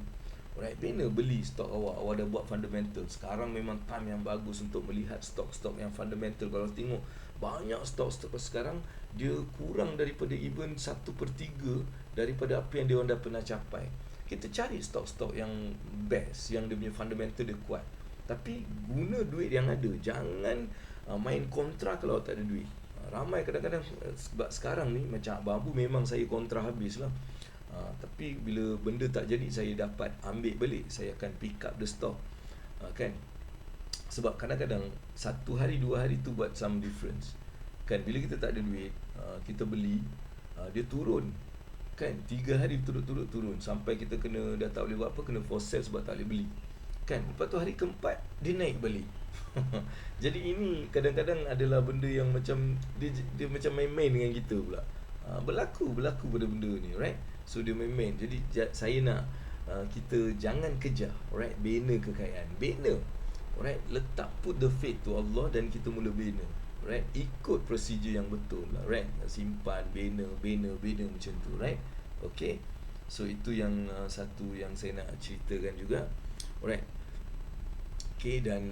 Alright, bina, beli stok awak dah buat fundamental. Sekarang memang time yang bagus untuk melihat stok-stok yang fundamental. Kalau tengok banyak stok-stok sekarang, dia kurang daripada even 1/3 daripada apa yang dia orang dah pernah capai. Kita cari stok-stok yang best, yang dia punya fundamental dia kuat. Tapi guna duit yang ada. Jangan main kontra kalau tak ada duit. Ramai kadang-kadang sebab sekarang ni macam Abang Abu, memang saya kontra habis lah. Tapi bila benda tak jadi, saya dapat ambil balik, saya akan pick up the stock, kan. Sebab kadang-kadang 1 hari 2 hari tu buat some difference, kan. Bila kita tak ada duit, kita beli, dia turun, kan. 3 hari turut-turut turun, sampai kita kena, dah tak boleh buat apa, kena force sell sebab tak boleh beli, kan. Lepas tu hari keempat dia naik balik. Jadi ini kadang-kadang adalah benda yang macam dia macam main-main dengan kita pula. Berlaku pada benda ni, right? So dia main-main. Jadi saya nak kita jangan kejar, alright, bina kekayaan, bina, alright, letak, put the faith to Allah, dan kita mula bina, alright, ikut prosedur yang betul lah, right, simpan, bina macam tu, right. Okay, so itu yang satu yang saya nak ceritakan juga, alright. Okay, dan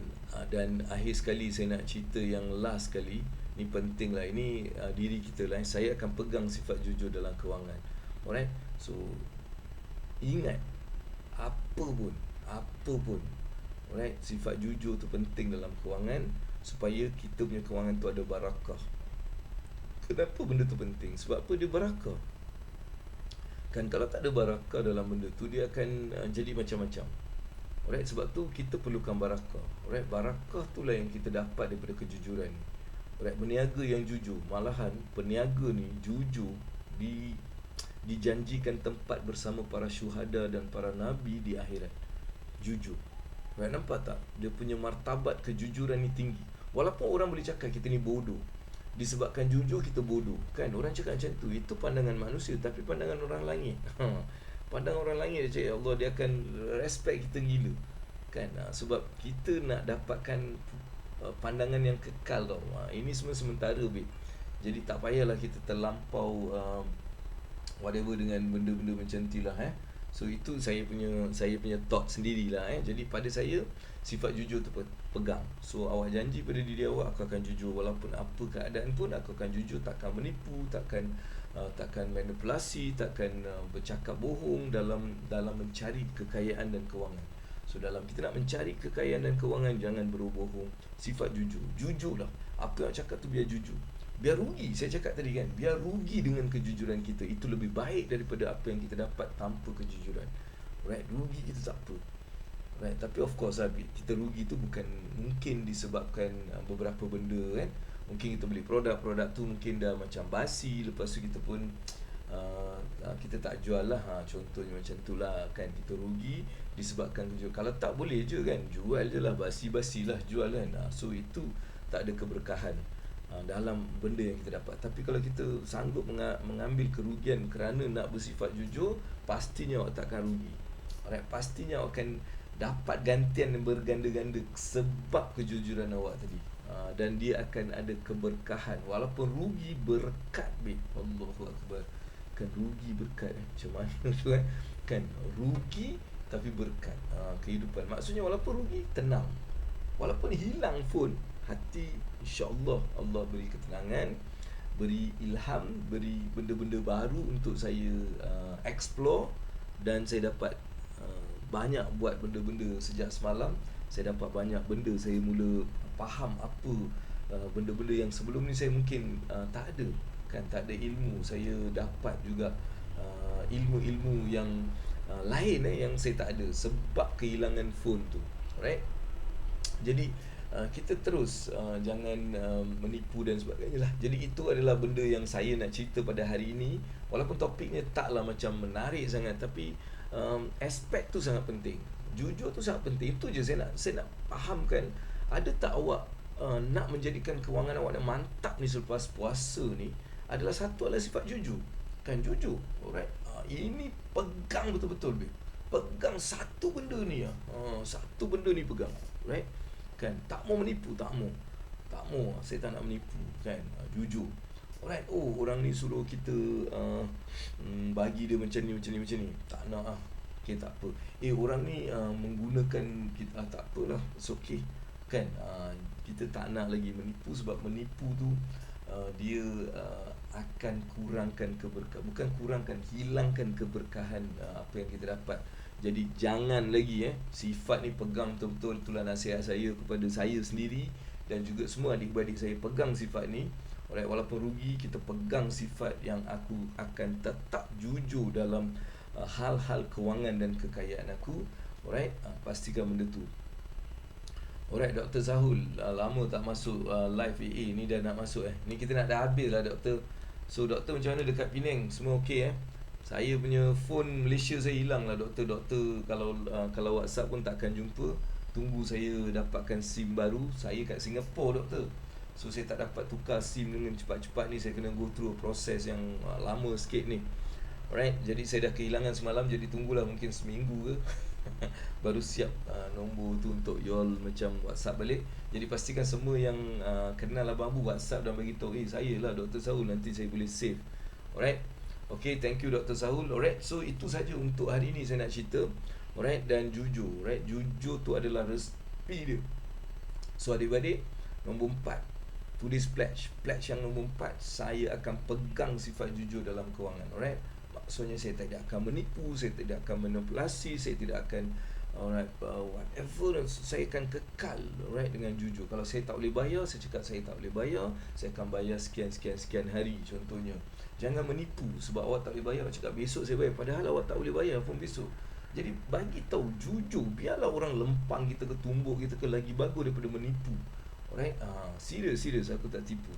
akhir sekali saya nak cerita yang last sekali. Ni penting lah, ini diri kita lah. Saya akan pegang sifat jujur dalam kewangan. Alright, so ingat, apa pun, alright, sifat jujur tu penting dalam kewangan, supaya kita punya kewangan tu ada barakah. Kenapa benda tu penting? Sebab apa dia barakah? Kan kalau tak ada barakah dalam benda tu, dia akan jadi macam-macam. Alright, sebab tu kita perlukan barakah. Alright, barakah itulah yang kita dapat daripada kejujuran. Alright, berniaga yang jujur. Malahan peniaga ni jujur, dijanjikan tempat bersama para syuhada dan para nabi di akhirat. Jujur. Alright, nampak tak? Dia punya martabat kejujuran ni tinggi. Walaupun orang boleh cakap kita ni bodoh, disebabkan jujur kita bodoh, kan. Orang cakap macam tu. Itu pandangan manusia. Tapi pandangan orang langit, pandangan orang langit, dia cakap, ya Allah, dia akan respect kita gila, kan. Sebab kita nak dapatkan pandangan yang kekal tau. Ini semua sementara, babe. Jadi tak payahlah kita terlampau whatever dengan benda-benda macam tu lah, So itu saya punya thought sendirilah, Jadi pada saya, sifat jujur tu pegang. So awak janji pada diri awak, aku akan jujur walaupun apa keadaan pun, aku akan jujur, takkan menipu, takkan manipulasi, takkan bercakap bohong dalam mencari kekayaan dan kewangan. So dalam kita nak mencari kekayaan dan kewangan, jangan berbohong. Sifat jujurlah. Apa yang cakap tu biar jujur. Biar rugi, saya cakap tadi kan, biar rugi dengan kejujuran kita, itu lebih baik daripada apa yang kita dapat tanpa kejujuran. Right, rugi kita tak apa. Right, tapi of course kita rugi tu bukan mungkin disebabkan beberapa benda, kan. Mungkin kita beli produk tu mungkin dah macam basi, lepas tu kita pun kita tak jual lah, contohnya macam tu lah, kan. Kita rugi disebabkan kejujuran. Kalau tak boleh je, kan, jual je lah, basi-basi lah jual, kan. So itu tak ada keberkahan dalam benda yang kita dapat. Tapi kalau kita sanggup mengambil kerugian kerana nak bersifat jujur, pastinya awak takkan rugi. Alright, pastinya awak akan dapat gantian yang berganda-ganda sebab kejujuran awak tadi. Dan dia akan ada keberkahan. Walaupun rugi, berkat, babe. Allahu Akbar. Kan rugi berkat, macam mana tu, kan. Rugi tapi berkat kehidupan. Maksudnya walaupun rugi, tenang. Walaupun hilang pun, hati, insya-Allah Allah beri ketenangan, beri ilham, beri benda-benda baru untuk saya explore. Dan saya dapat banyak buat benda-benda sejak semalam. Saya dapat banyak benda, saya mula faham apa benda-benda yang sebelum ni saya mungkin tak ada, kan, tak ada ilmu. Saya dapat juga ilmu-ilmu yang lain yang saya tak ada sebab kehilangan phone tu. Alright. Jadi kita terus jangan menipu dan sebagainya lah. Jadi itu adalah benda yang saya nak cerita pada hari ini. Walaupun topiknya taklah macam menarik sangat, tapi aspek tu sangat penting. Jujur tu sangat penting. Itu je saya nak fahamkan. Ada tak awak nak menjadikan kewangan awak yang mantap ni selepas puasa ni adalah satu adalah sifat jujur. Kan, jujur. Alright. Ini pegang betul-betul, babe. Pegang satu benda ni satu benda ni pegang. Right? Kan, tak mau menipu, tak mau. Tak mau, saya tak nak menipu, kan. Jujur. Alright. Oh, orang ni suruh kita bagi dia macam ni. Tak nak Okay, tak apa. Orang ni menggunakan kita, tak apalah, it's okay. Kan, kita tak nak lagi menipu, sebab menipu tu dia akan kurangkan keberkahan, bukan kurangkan, hilangkan keberkahan apa yang kita dapat. Jadi jangan lagi sifat ni pegang betul-betul. Itulah nasihat saya kepada saya sendiri dan juga semua adik-beradik saya, pegang sifat ni. Alright, walaupun rugi, kita pegang sifat yang aku akan tetap jujur dalam hal-hal kewangan dan kekayaan aku. Alright, pastikan benda tu. Alright, Dr. Zahul, lama tak masuk live AA ni, dah nak masuk ni kita nak dah habis lah, Doktor. So Doktor, macam mana dekat Penang? Semua okey Saya punya phone Malaysia saya hilang lah, Doktor. Kalau WhatsApp pun takkan jumpa. Tunggu saya dapatkan SIM baru. Saya kat Singapore, Doktor. So saya tak dapat tukar SIM dengan cepat-cepat ni. Saya kena go through proses yang lama sikit ni. Alright, jadi saya dah kehilangan semalam. Jadi tunggulah mungkin seminggu ke baru siap nombor tu untuk you all macam WhatsApp balik. Jadi pastikan semua yang kenal Abang Abu WhatsApp dan bagi tahu, saya lah Dr. Saul, nanti saya boleh save. Alright. Okay, thank you Dr. Saul. Alright, so itu saja untuk hari ni saya nak cerita. Alright, dan jujur. Alright, jujur tu adalah rezeki dia. So adik-adik, nombor 4, tulis pledge. Pledge yang nombor 4, saya akan pegang sifat jujur dalam kewangan. Alright. Maksudnya saya tidak akan menipu, saya tidak akan manipulasi, saya tidak akan whatever, saya akan kekal dengan jujur. Kalau saya tak boleh bayar, saya cakap saya tak boleh bayar, saya akan bayar sekian hari contohnya. Jangan menipu sebab awak tak boleh bayar, awak cakap besok saya bayar, padahal awak tak boleh bayar pun besok. Jadi bagi tahu jujur, biarlah orang lempang kita ke, tumbuk kita ke, lagi bagus daripada menipu. Alright, serius aku tak tipu.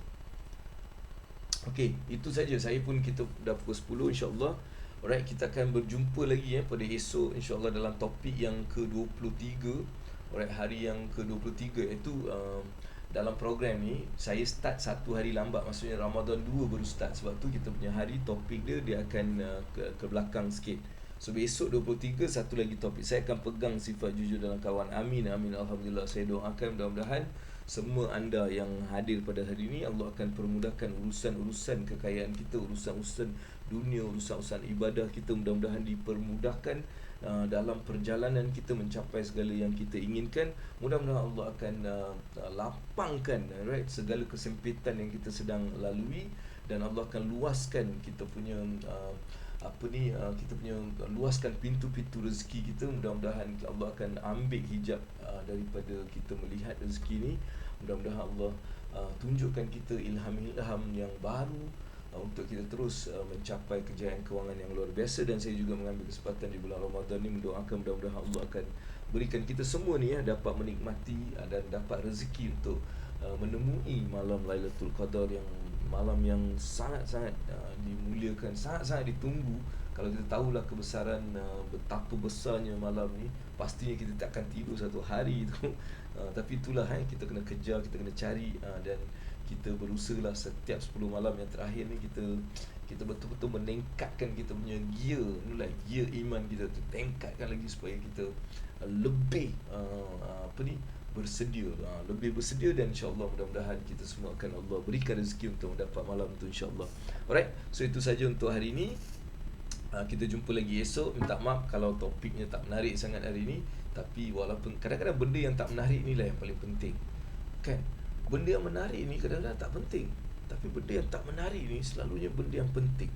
Okey, itu saja. Saya pun kita dah pukul 10 insya-Allah. Alright, kita akan berjumpa lagi pada esok insya-Allah dalam topik yang ke-23. Alright, hari yang ke-23 iaitu dalam program ni saya start satu hari lambat, maksudnya Ramadan 2 baru start. Sebab tu kita punya hari topik dia akan ke belakang sikit. So besok 23 satu lagi topik. Saya akan pegang sifat jujur dalam kawan. Amin. Alhamdulillah. Saya doakan mudah-mudahan semua anda yang hadir pada hari ini, Allah akan permudahkan urusan-urusan kekayaan kita, urusan-urusan dunia, urusan-urusan ibadah kita, mudah-mudahan dipermudahkan dalam perjalanan kita mencapai segala yang kita inginkan. Mudah-mudahan Allah akan lapangkan segala kesempitan yang kita sedang lalui, dan Allah akan luaskan kita punya kita punya luaskan pintu-pintu rezeki kita. Mudah-mudahan Allah akan ambil hijab daripada kita melihat rezeki ni. Mudah-mudahan Allah tunjukkan kita ilham-ilham yang baru untuk kita terus mencapai kejayaan kewangan yang luar biasa. Dan saya juga mengambil kesempatan di bulan Ramadan ni mendoakan mudah-mudahan Allah akan berikan kita semua ni dapat menikmati dan dapat rezeki untuk menemui malam Lailatul Qadar, yang malam yang sangat-sangat dimuliakan, sangat-sangat ditunggu. Kalau kita tahulah kebesaran betapa besarnya malam ni, pastinya kita tak akan tidur satu hari tu. Tapi itulah kita kena kejar, kita kena cari, dan kita berusahalah setiap 10 malam yang terakhir ni kita betul-betul meningkatkan kita punya gear iman kita tu, tingkatkan lagi supaya kita lebih lebih bersedia, dan insya-Allah mudah-mudahan kita semua akan Allah berikan rezeki untuk mendapat malam itu insya-Allah. Alright, so itu saja untuk hari ini. Kita jumpa lagi esok. Minta maaf kalau topiknya tak menarik sangat hari ini, tapi walaupun kadang-kadang benda yang tak menarik inilah yang paling penting. Kan? Benda yang menarik ni kadang-kadang tak penting, tapi benda yang tak menarik ni selalunya benda yang penting.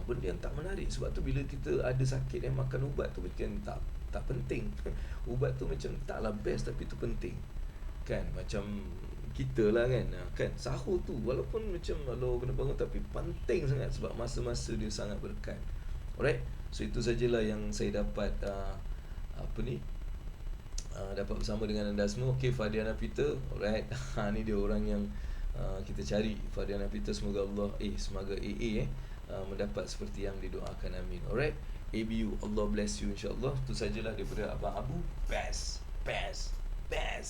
Benda yang tak menarik. Sebab tu bila kita ada sakit makan ubat tu macam tak penting. Ubat tu macam taklah best, tapi tu penting. Kan? Macam kita lah kan. Kan sahur tu walaupun macam Allah kena bangun, tapi penting sangat sebab masa-masa dia sangat berkat. Alright. So itu sajalah yang saya dapat dapat bersama dengan anda semua. Okay, Fadiana Peter. Alright. Ni dia orang yang kita cari, Fadiana Peter. Semoga Allah semoga AA mendapat seperti yang didoakan. Amin. Alright. ABU, Allah bless you insyaAllah. Itu sajalah daripada Abang Abu. Best.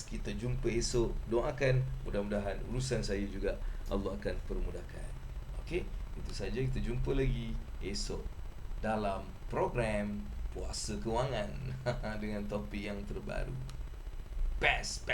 Kita jumpa esok. Doakan mudah-mudahan urusan saya juga Allah akan permudahkan. Okay, itu saja. Kita jumpa lagi esok dalam program Puasa Kewangan dengan topik yang terbaru. Best.